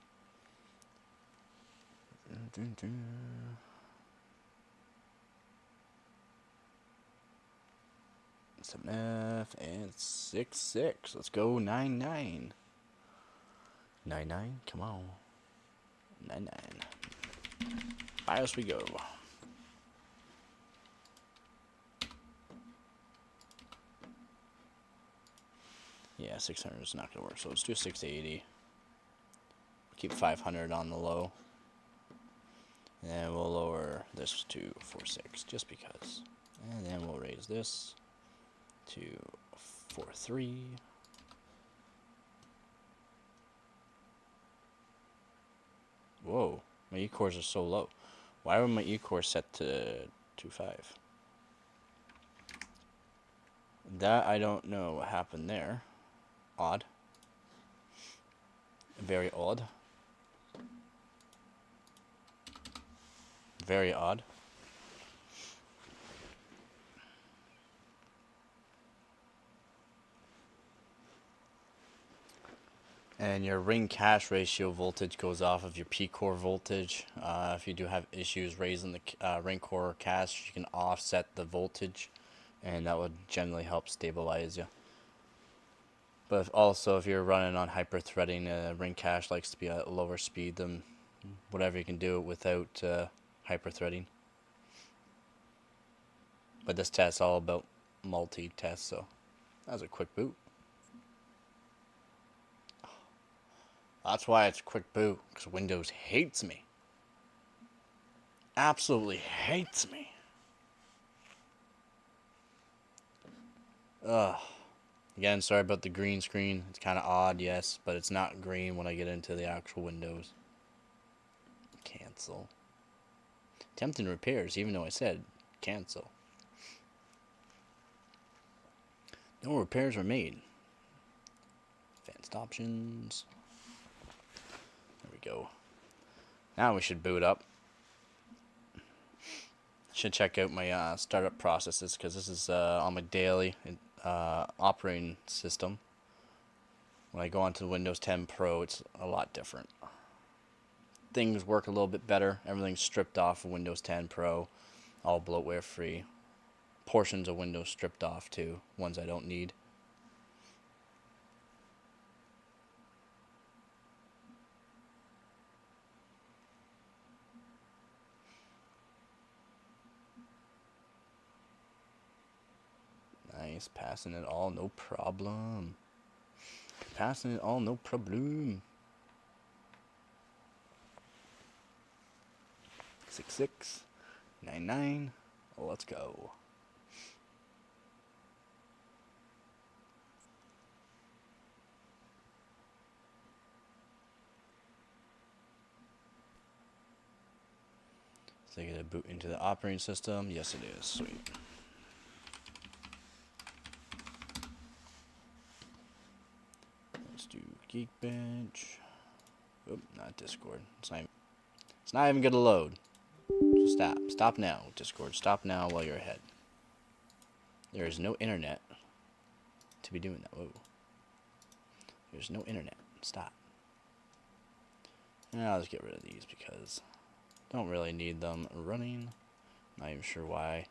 7F and 6.6. Let's go 9.9. 9.9, come on. 9.9. BIOS we go. Yeah, 600 is not going to work, so let's do 680. Keep 500 on the low. And we'll lower this to 4.6, just because. And then we'll raise this to 4.3. Whoa, my E-cores are so low. Why were my E-cores set to 2.5? That I don't know what happened there. Odd. Very odd. Very odd. And your ring cache ratio voltage goes off of your P-core voltage. If you do have issues raising the ring core cache, you can offset the voltage, and that would generally help stabilize you. But also, if you're running on hyper-threading, ring cache likes to be at a lower speed than whatever you can do it without hyper-threading. But this test's all about multi-test, so that was a quick boot. That's why it's a quick boot, because Windows hates me. Absolutely hates me. Ugh. Again, sorry about the green screen. It's kind of odd, yes, but it's not green when I get into the actual Windows. Cancel. Attempting repairs, even though I said cancel. No repairs were made. Advanced options. There we go. Now we should boot up. Should check out my startup processes, because this is on my daily operating system. When I go onto the Windows 10 Pro, it's a lot different. Things work a little bit better. Everything's stripped off of Windows 10 Pro, all bloatware free. Portions of Windows stripped off too, ones I don't need. Nice, passing it all, no problem. Passing it all, no problem. 6699. Let's go. So I get a boot into the operating system. Yes, it is. Sweet. Let's do Geekbench. Oop, not Discord. It's not even gonna load. So stop. Stop now, Discord. Stop now while you're ahead. There is no internet to be doing that. Whoa. There's no internet. Stop. Now let's get rid of these because I don't really need them running. Not even sure why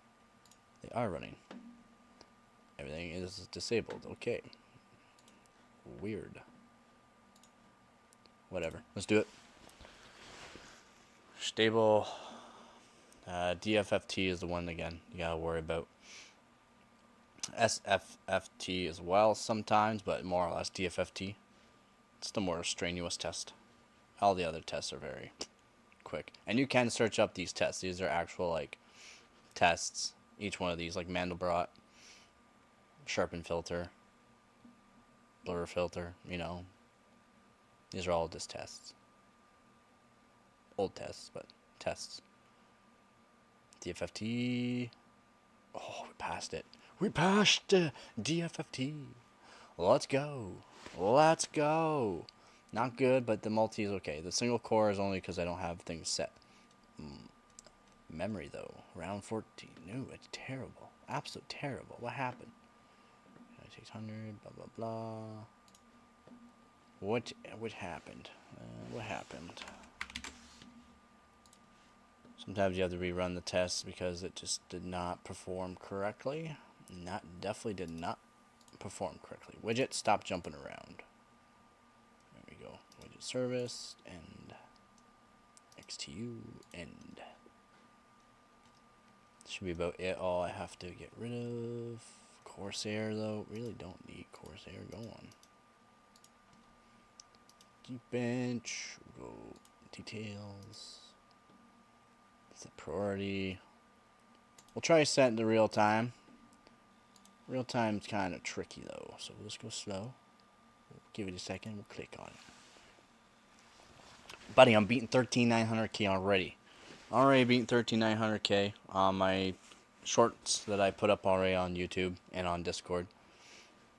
they are running. Everything is disabled. Okay. Weird. Whatever. Let's do it. Stable. DFFT is the one, again, you gotta worry about. SFFT as well sometimes, but more or less DFFT. It's the more strenuous test. All the other tests are very quick. And you can search up these tests. These are actual, like, tests. Each one of these, like Mandelbrot, sharpen filter, blur filter, you know. These are all just tests. Old tests, but tests. DFFT. Oh, we passed it. We passed DFFT. Let's go. Let's go. Not good, but the multi is okay. The single core is only because I don't have things set. Memory, though. Round 14. No, it's terrible. Absolute terrible. What happened? 600, blah, blah, blah. What happened? What happened? Sometimes you have to rerun the test because it just did not perform correctly. Definitely did not perform correctly. Widget, stop jumping around. There we go. Widget service, end. XTU, end. Should be about it. All I have to get rid of. Corsair, though. Really don't need Corsair. Go on. Geekbench. Go details. Set priority. We'll try setting to real time. Real time's kind of tricky though, so let's go slow. We'll give it a second. We'll click on it. Buddy, I'm beating 13,900K already. Already beating 13,900K on my shorts that I put up already on YouTube and on Discord.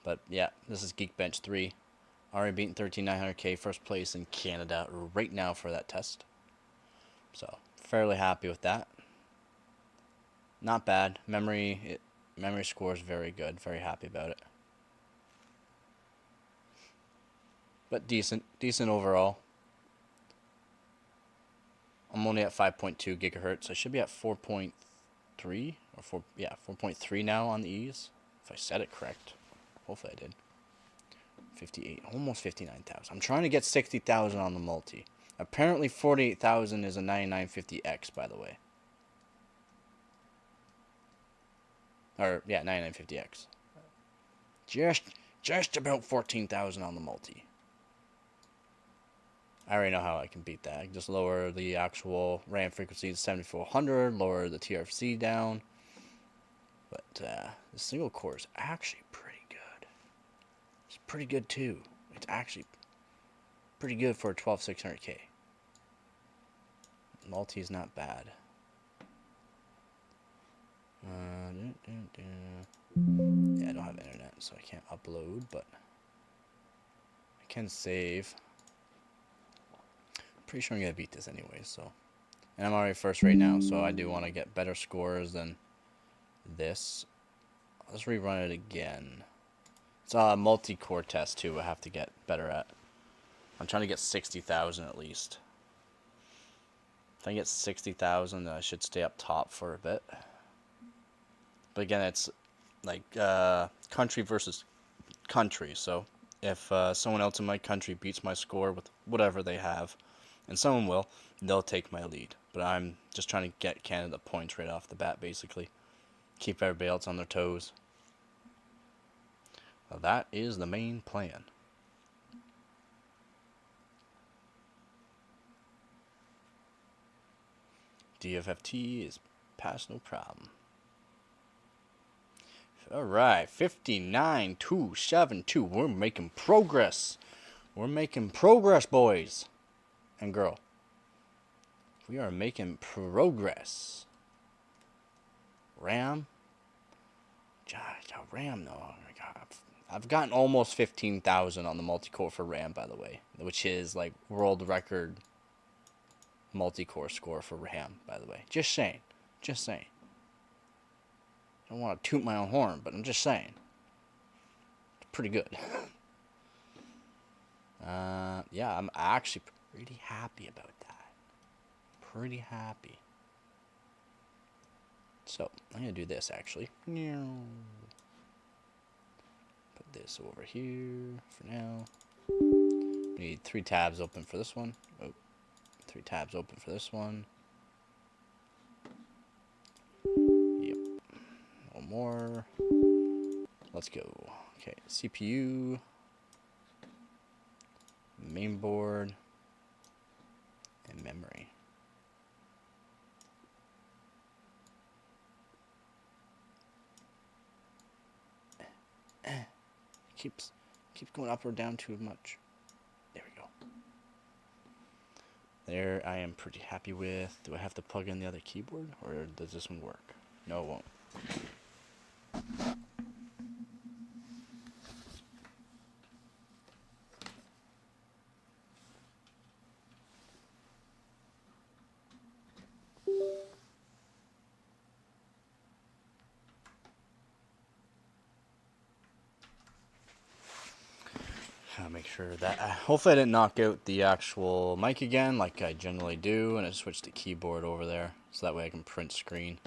But yeah, this is Geekbench 3. Already beating 13,900K, first place in Canada right now for that test. So fairly happy with that. Not bad. Memory score is very good. Very happy about it. But decent overall. I'm only at 5.2 gigahertz. I should be at 4.3 or 4.3 now on the E's. If I said it correct. Hopefully I did. 58, almost 59,000. I'm trying to get 60,000 on the multi. Apparently 48,000 is a 9950X, by the way. Or, yeah, 9950X. Just about 14,000 on the multi. I already know how I can beat that. I can just lower the actual RAM frequency to 7400, lower the TRFC down. But the single core is actually pretty good. It's pretty good too. It's actually pretty good for a 12600K. Multi is not bad. Yeah, I don't have internet, so I can't upload, but I can save. Pretty sure I'm gonna beat this anyway, so. And I'm already first right now, so I do want to get better scores than this. Let's rerun it again. It's a multi-core test too. I have to get better at. I'm trying to get 60,000 at least. If I get 60,000, then I should stay up top for a bit. But again, it's like country versus country. So if someone else in my country beats my score with whatever they have, and someone will, they'll take my lead. But I'm just trying to get Canada points right off the bat, basically. Keep everybody else on their toes. Well, that is the main plan. DFFT is pass no problem. Alright, 59,272. We're making progress. We're making progress, boys and girl. We are making progress. Ram? Ram, no. Oh my God. I've gotten almost 15,000 on the multi-core for RAM, by the way. Which is like world record multi-core score for RAM, by the way. Just saying. Just saying. I don't want to toot my own horn, but I'm just saying. It's pretty good. Yeah, I'm actually pretty happy about that. Pretty happy. So, I'm going to do this, actually. Put this over here for now. Need 3 tabs open for this one. Oh, 3 tabs open for this one. Yep. One more. Let's go. Okay, CPU. Mainboard. And memory. Keeps going up or down too much. There we go. There, I am pretty happy with. Do I have to plug in the other keyboard, or does this one work? No, it won't. I'll make sure that hopefully I didn't knock out the actual mic again like I generally do, and I switched the keyboard over there so that way I can print screen,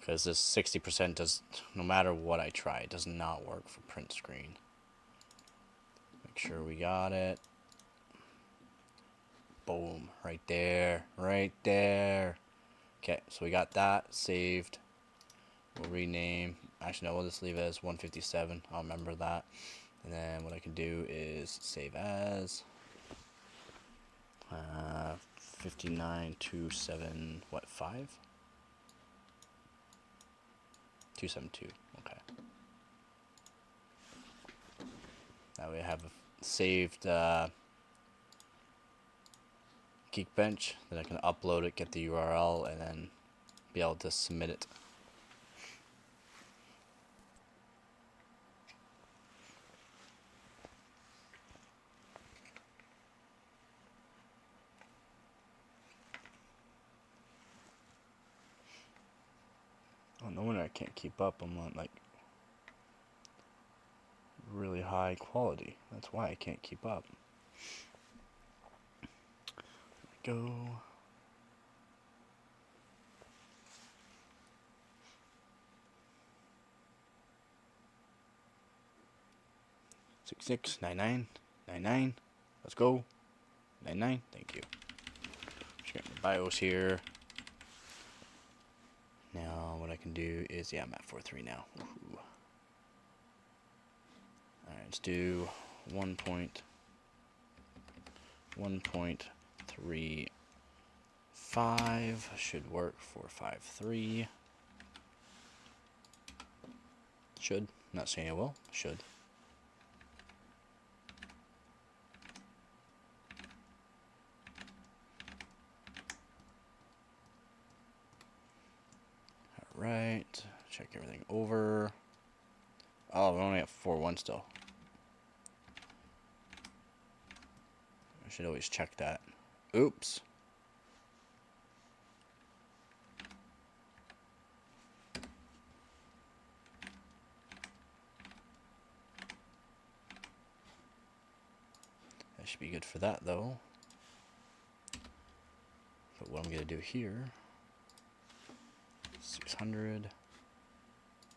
because this 60% does, no matter what I try, it does not work for print screen. Make sure we got it. Boom, right there, right there. Okay, so we got that saved. We'll rename. Actually, no, we'll just leave it as 157. I'll remember that. And then what I can do is save as 5927. What, 5? 272. Okay. That way I have a saved Geekbench. Then I can upload it, get the URL, and then be able to submit it. Oh, no wonder I can't keep up. I'm on like really high quality. That's why I can't keep up. There we go. Six 99. Let's go. 99. Thank you. Just getting the BIOS here. Now what I can do is, yeah, I'm at 4.3 now. Woohoo. Alright, let's do 1.35 should work for 5.3. Should. Not saying it will. Should. right. Check everything over. Oh, we only have 4-1 still. I should always check that. Oops. That should be good for that, though. But what I'm going to do here, 600,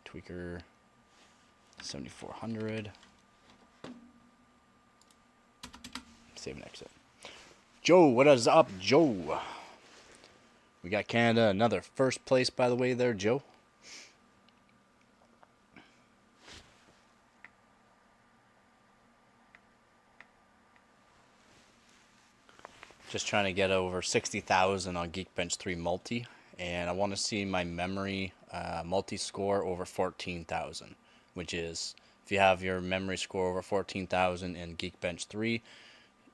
tweaker, 7400, save and exit. Joe, what is up, Joe? We got Canada, another first place, by the way, there, Joe. Just trying to get over 60,000 on Geekbench 3 multi, and I want to see my memory multi score over 14,000, which is, if you have your memory score over 14,000 in Geekbench 3,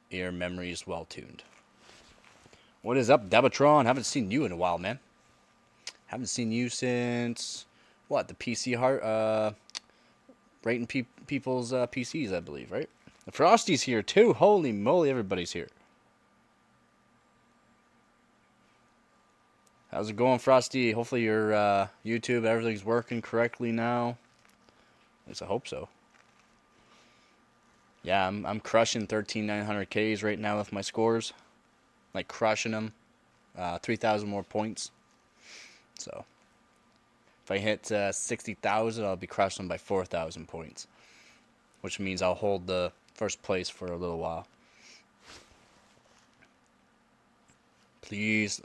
your memory is well tuned. What is up, Debatron? Haven't seen you in a while, man. Haven't seen you since, what, the PC heart, rating people's PCs, I believe, right? The Frosty's here too. Holy moly, everybody's here. How's it going, Frosty? Hopefully your YouTube, everything's working correctly now. At least I hope so. Yeah, I'm crushing 13,900 Ks right now with my scores. Like crushing them. 3,000 more points. So if I hit 60,000, I'll be crushing them by 4,000 points. Which means I'll hold the first place for a little while. Please.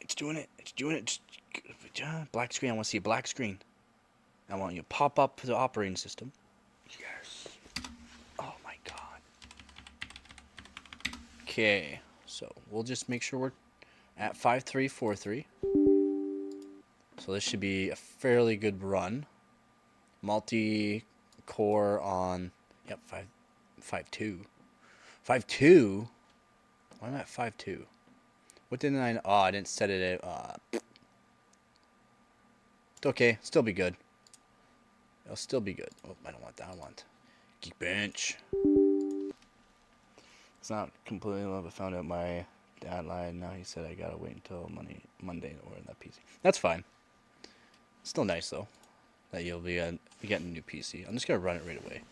It's doing it. It's doing it. Just, black screen. I want to see a black screen. I want you to pop up the operating system. Yes. Oh my god. Okay. So we'll just make sure we're at 5343. So this should be a fairly good run. Multi-core on. Yep, 5.2. 5.2? Why am I at 5.2? What didn't I... Oh, I didn't set it at... It's okay. Still be good. It'll still be good. Oh, I don't want that. I want Geekbench. It's not completely in love. I found out my dad lied. Now he said I gotta wait until Monday to order that PC. That's fine. Still nice, though, that you'll be getting a new PC. I'm just gonna run it right away.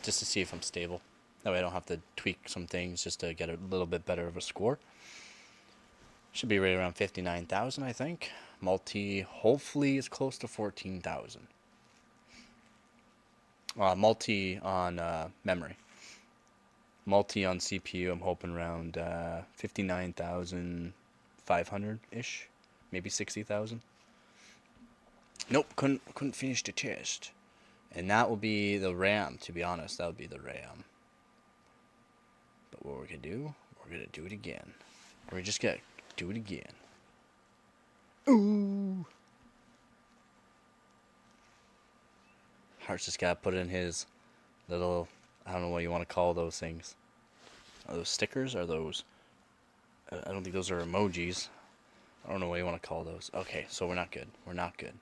Just to see if I'm stable. That way I don't have to tweak some things just to get a little bit better of a score. Should be right around 59,000, I think. Multi, hopefully, is close to 14,000. Multi on memory. Multi on CPU, I'm hoping around 59,500-ish. Maybe 60,000. Nope, couldn't finish the test. And that will be the RAM, to be honest. That would be the RAM. But what we're going to do, we're going to do it again. We're just going to do it again. Ooh. Hart's just got to put in his little, I don't know what you want to call those things. Are those stickers? Are those, I don't think those are emojis. I don't know what you want to call those. Okay, so we're not good. We're not good.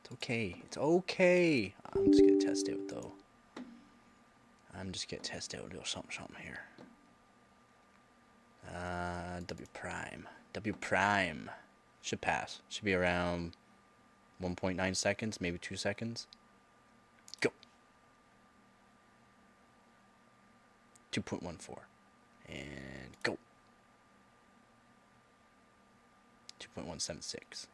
It's okay. It's okay. I'm just going to test it, though. I'm just going to test it. We'll do something here. W prime. W prime. Should pass. Should be around 1.9 seconds, maybe 2 seconds. Go. 2.14. And go. 2.176.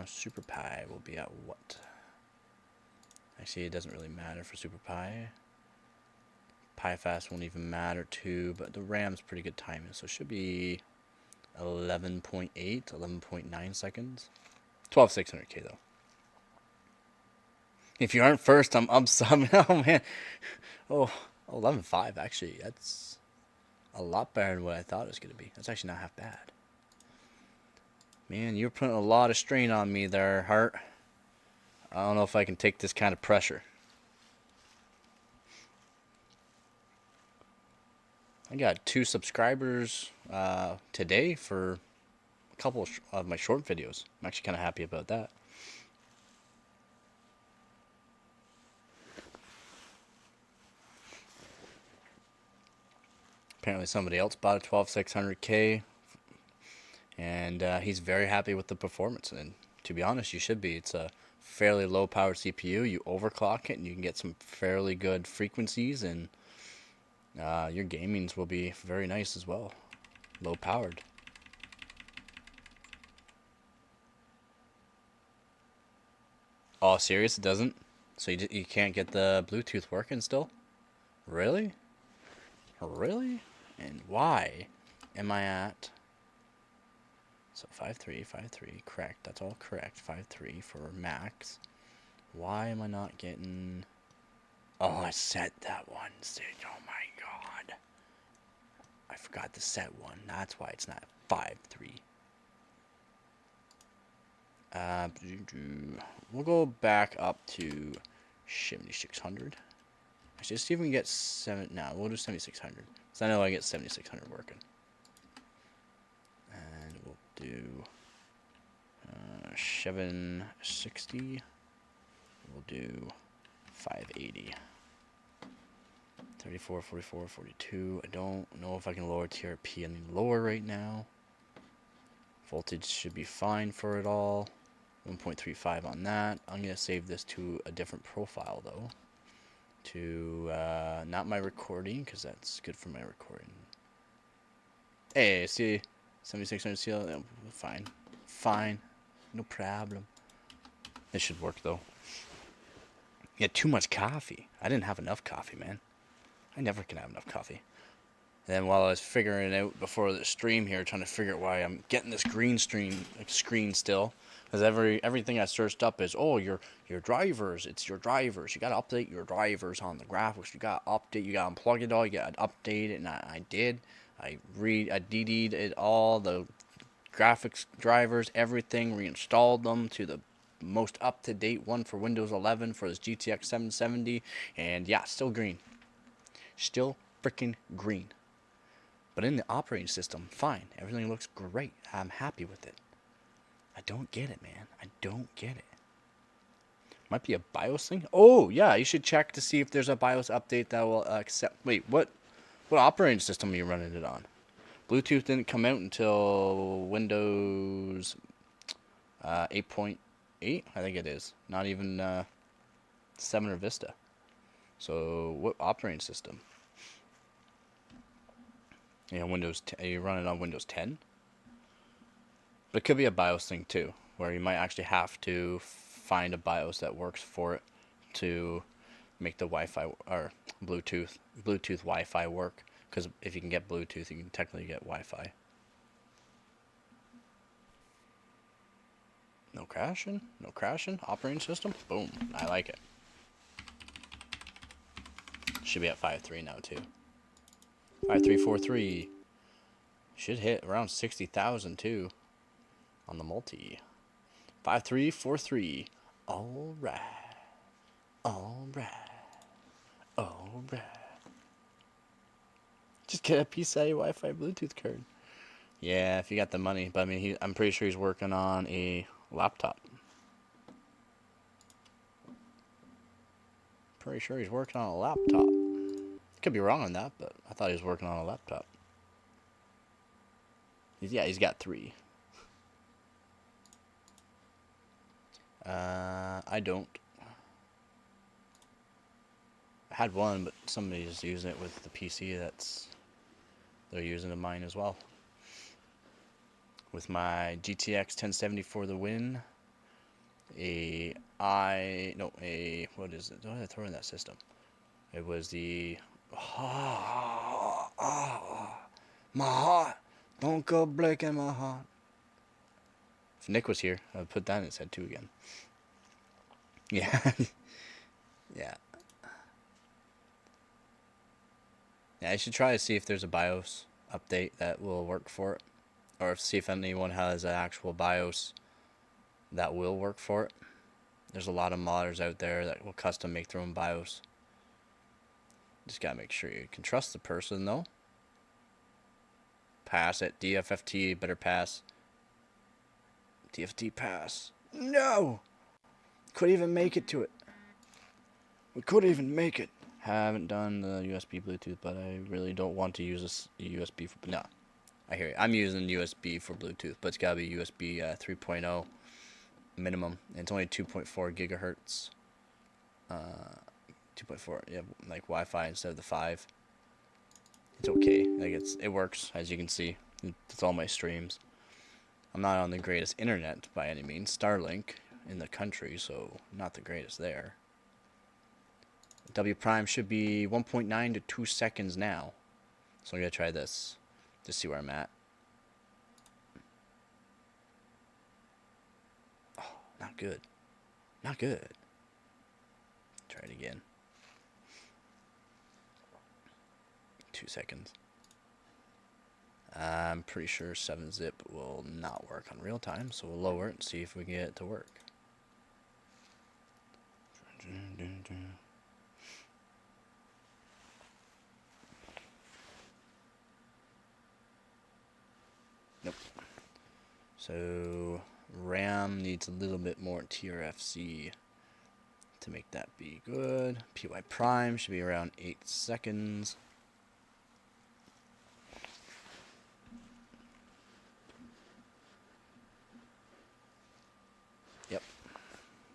Super Pi will be at what? Actually, it doesn't really matter for Super Pi. Pi Fast won't even matter too, but the RAM's pretty good timing, so it should be 11.8, 11.9 seconds. 12,600K though. If you aren't first, I'm subbing. Oh man. Oh, 11.5 actually. That's a lot better than what I thought it was going to be. That's actually not half bad. Man, you're putting a lot of strain on me there, Hart. I don't know if I can take this kind of pressure. I got 2 subscribers today for a couple of my short videos. I'm actually kind of happy about that. Apparently somebody else bought a 12600K, and he's very happy with the performance. And to be honest, you should be. It's a fairly low powered CPU. You overclock it and you can get some fairly good frequencies, and your gamings will be very nice as well. Low powered. Oh, serious? It doesn't? So you can't get the Bluetooth working still? Really? Really? And why am I at... So 5353, correct. That's all correct. 53 for max. Why am I not getting... Oh, I set that one. Oh my god. I forgot to set one. That's why it's not 53. We'll go back up to 7600. Actually, let's see if we can get 7. No, we'll do 7600. So I know I get 7600 working. And we'll do 760. We'll do 580. 34, 44, 42. I don't know if I can lower TRP any lower right now. Voltage should be fine for it all. 1.35 on that. I'm going to save this to a different profile though. To not my recording, because that's good for my recording. Hey, see, 7600 CL, fine. Fine. No problem. This should work though. You had too much coffee. I didn't have enough coffee, man. I never can have enough coffee. And then while I was figuring it out before the stream here, trying to figure out why I'm getting this green screen still, because everything I searched up is, oh, your drivers. It's your drivers. You gotta update your drivers on the graphics. You gotta update. You gotta unplug it all. You gotta update it, and I did. I DD'd it all, the graphics drivers, everything, reinstalled them to the most up-to-date one for Windows 11 for this GTX 770, and yeah, still green. Still freaking green. But in the operating system, fine. Everything looks great. I'm happy with it. I don't get it, man. I don't get it. Might be a BIOS thing. Oh, yeah. You should check to see if there's a BIOS update that will accept... Wait, what operating system are you running it on? Bluetooth didn't come out until Windows 8.8, I think it is. Not even 7 or Vista. So, what operating system? You know, you run it on Windows 10? But it could be a BIOS thing too, where you might actually have to find a BIOS that works for it to make the Wi-Fi or Bluetooth Wi-Fi work. Because if you can get Bluetooth, you can technically get Wi-Fi. No crashing? No crashing? Operating system? Boom. I like it. Should be at 5.3 now too. 5343. Should hit around 60,000 too on the multi. 5343. Alright. Alright. Alright. Just get a PCI Wi-Fi Bluetooth card. Yeah, if you got the money. But I mean, I'm pretty sure he's working on a laptop. Pretty sure he's working on a laptop. Could be wrong on that, but I thought he was working on a laptop. Yeah, he's got 3. I don't. I had one, but somebody's using it with the PC they're using of mine as well. With my GTX 1070 for the win. What is it? What did I throw in that system? It was the... my heart. Don't go breaking my heart. If Nick was here, I'd put that in his head too again. Yeah. Yeah. Yeah, I should try to see if there's a BIOS update that will work for it. Or see if anyone has an actual BIOS that will work for it. There's a lot of modders out there that will custom make their own BIOS. Just gotta make sure you can trust the person though. pass it. DFFT, better pass. DFT pass. No! Couldn't even make it to it. We couldn't even make it. Haven't done the USB Bluetooth, but I really don't want to use this USB for... No. I hear you. I'm using USB for Bluetooth, but it's got to be USB 3.0 minimum. And it's only 2.4 gigahertz. 2.4, yeah, like Wi-Fi instead of the 5. It's okay. Like it works, as you can see. It's all my streams. I'm not on the greatest internet by any means. Starlink in the country, so not the greatest there. W prime should be 1.9 to 2 seconds now. So I'm gonna try this. Just see where I'm at. Oh, not good. Not good. Try it again. 2 seconds. I'm pretty sure 7-zip will not work on real time, so we'll lower it and see if we can get it to work. Nope. So RAM needs a little bit more TRFC to make that be good. PY prime should be around 8 seconds. Yep.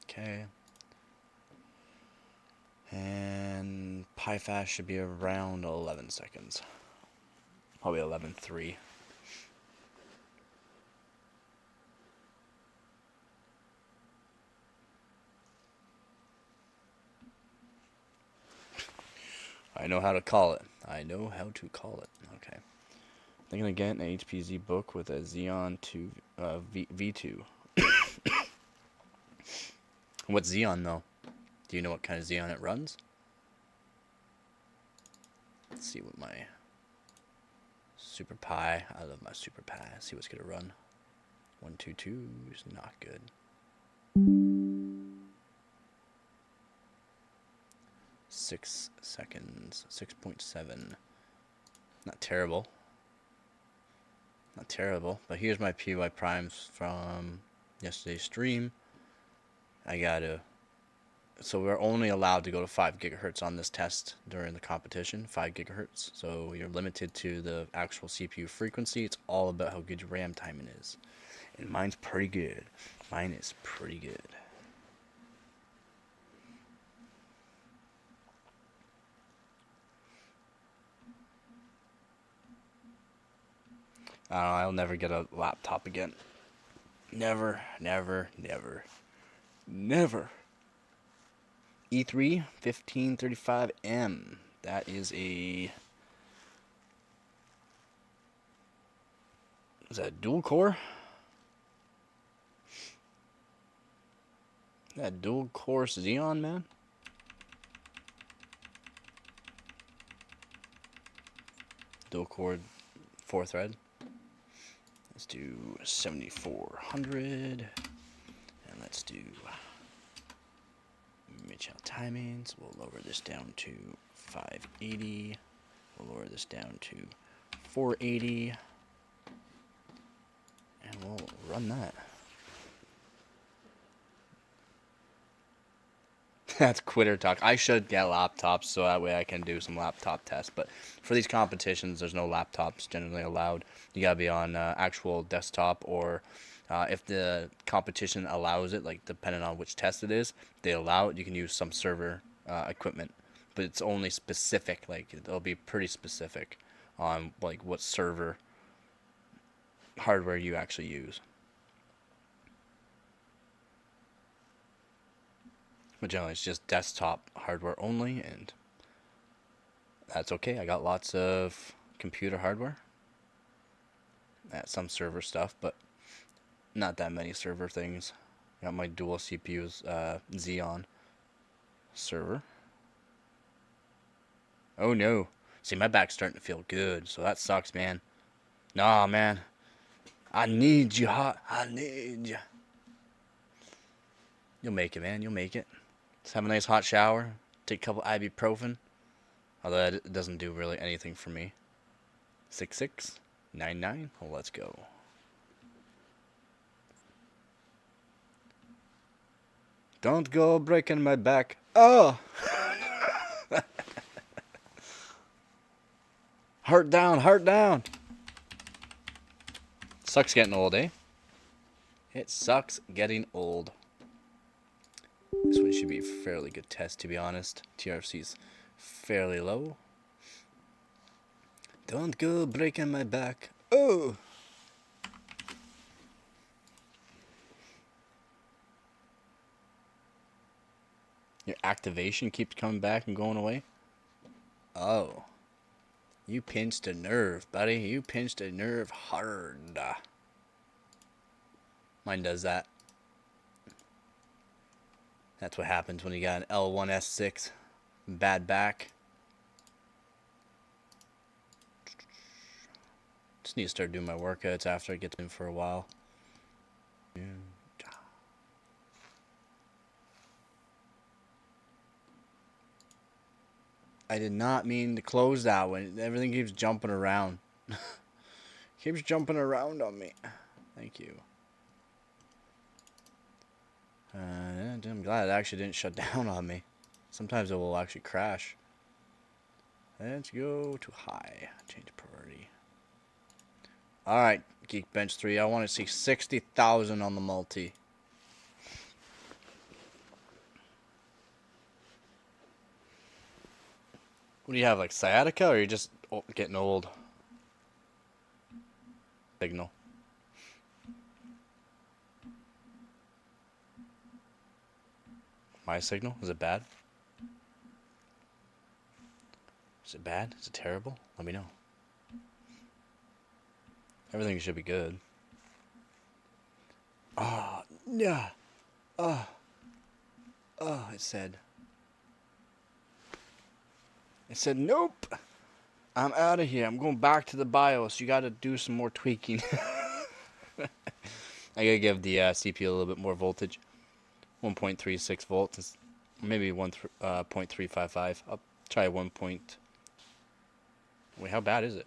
Okay. And PyFast should be around 11 seconds. Probably 11.3. I know how to call it. I know how to call it. Okay. I'm gonna get an HPZ book with a Xeon 2 V2. What's Xeon though? Do you know what kind of Xeon it runs? Let's see what my Super Pi. I love my Super Pi. Let's see what's gonna run. 122 is not good. 6 seconds. 6.7. Not terrible. Not terrible. But here's my PY primes from yesterday's stream. I gotta... So we're only allowed to go to 5 gigahertz on this test during the competition. 5 gigahertz. So you're limited to the actual CPU frequency. It's all about how good your RAM timing is. And mine's pretty good. Mine is pretty good. I'll never get a laptop again. Never, never, never, never. E3 1535M. That is a... Is that a dual core? Is that a dual core Xeon, man? Dual core 4 thread. Let's do 7400. And let's do mid-channel timings. We'll lower this down to 580. We'll lower this down to 480. And we'll run that. That's quitter talk. I should get laptops so that way I can do some laptop tests. But for these competitions, there's no laptops generally allowed. You gotta be on actual desktop, or if the competition allows it, like depending on which test it is, they allow it. You can use some server equipment, but it's only specific. Like it'll be pretty specific on like what server hardware you actually use. But generally, it's just desktop hardware only, and that's okay. I got lots of computer hardware, some server stuff, but not that many server things. Got my dual CPUs, Xeon server. Oh no! See, my back's starting to feel good, so that sucks, man. Nah, man. I need you, hot. I need you. You'll make it, man. You'll make it. Just have a nice hot shower. Take a couple ibuprofen. Although it doesn't do really anything for me. 6.6. 99. Well, let's go. Don't go breaking my back. Oh! Heart down, heart down. Sucks getting old, eh? It sucks getting old. This one should be a fairly good test, to be honest. TRFC's fairly low. Don't go breaking my back. Oh! Your activation keeps coming back and going away? Oh. You pinched a nerve, buddy. You pinched a nerve hard. Mine does that. That's what happens when you got an L1S6. Bad back. Just need to start doing my workouts after I get in for a while. I did not mean to close that one. Everything keeps jumping around. Keeps jumping around on me. Thank you. I'm glad it actually didn't shut down on me. Sometimes it will actually crash. Let's go to high. Change priority. Alright, Geekbench 3. I want to see 60,000 on the multi. What do you have, like sciatica, or are you just getting old? Signal. My signal? Is it bad? Is it bad? Is it terrible? Let me know. Everything should be good. Ah, yeah. Oh, it said. It said, nope. I'm out of here. I'm going back to the BIOS. You got to do some more tweaking. I got to give the CPU a little bit more voltage. 1.36 volts. Maybe 1.355. I'll try 1. Wait, how bad is it?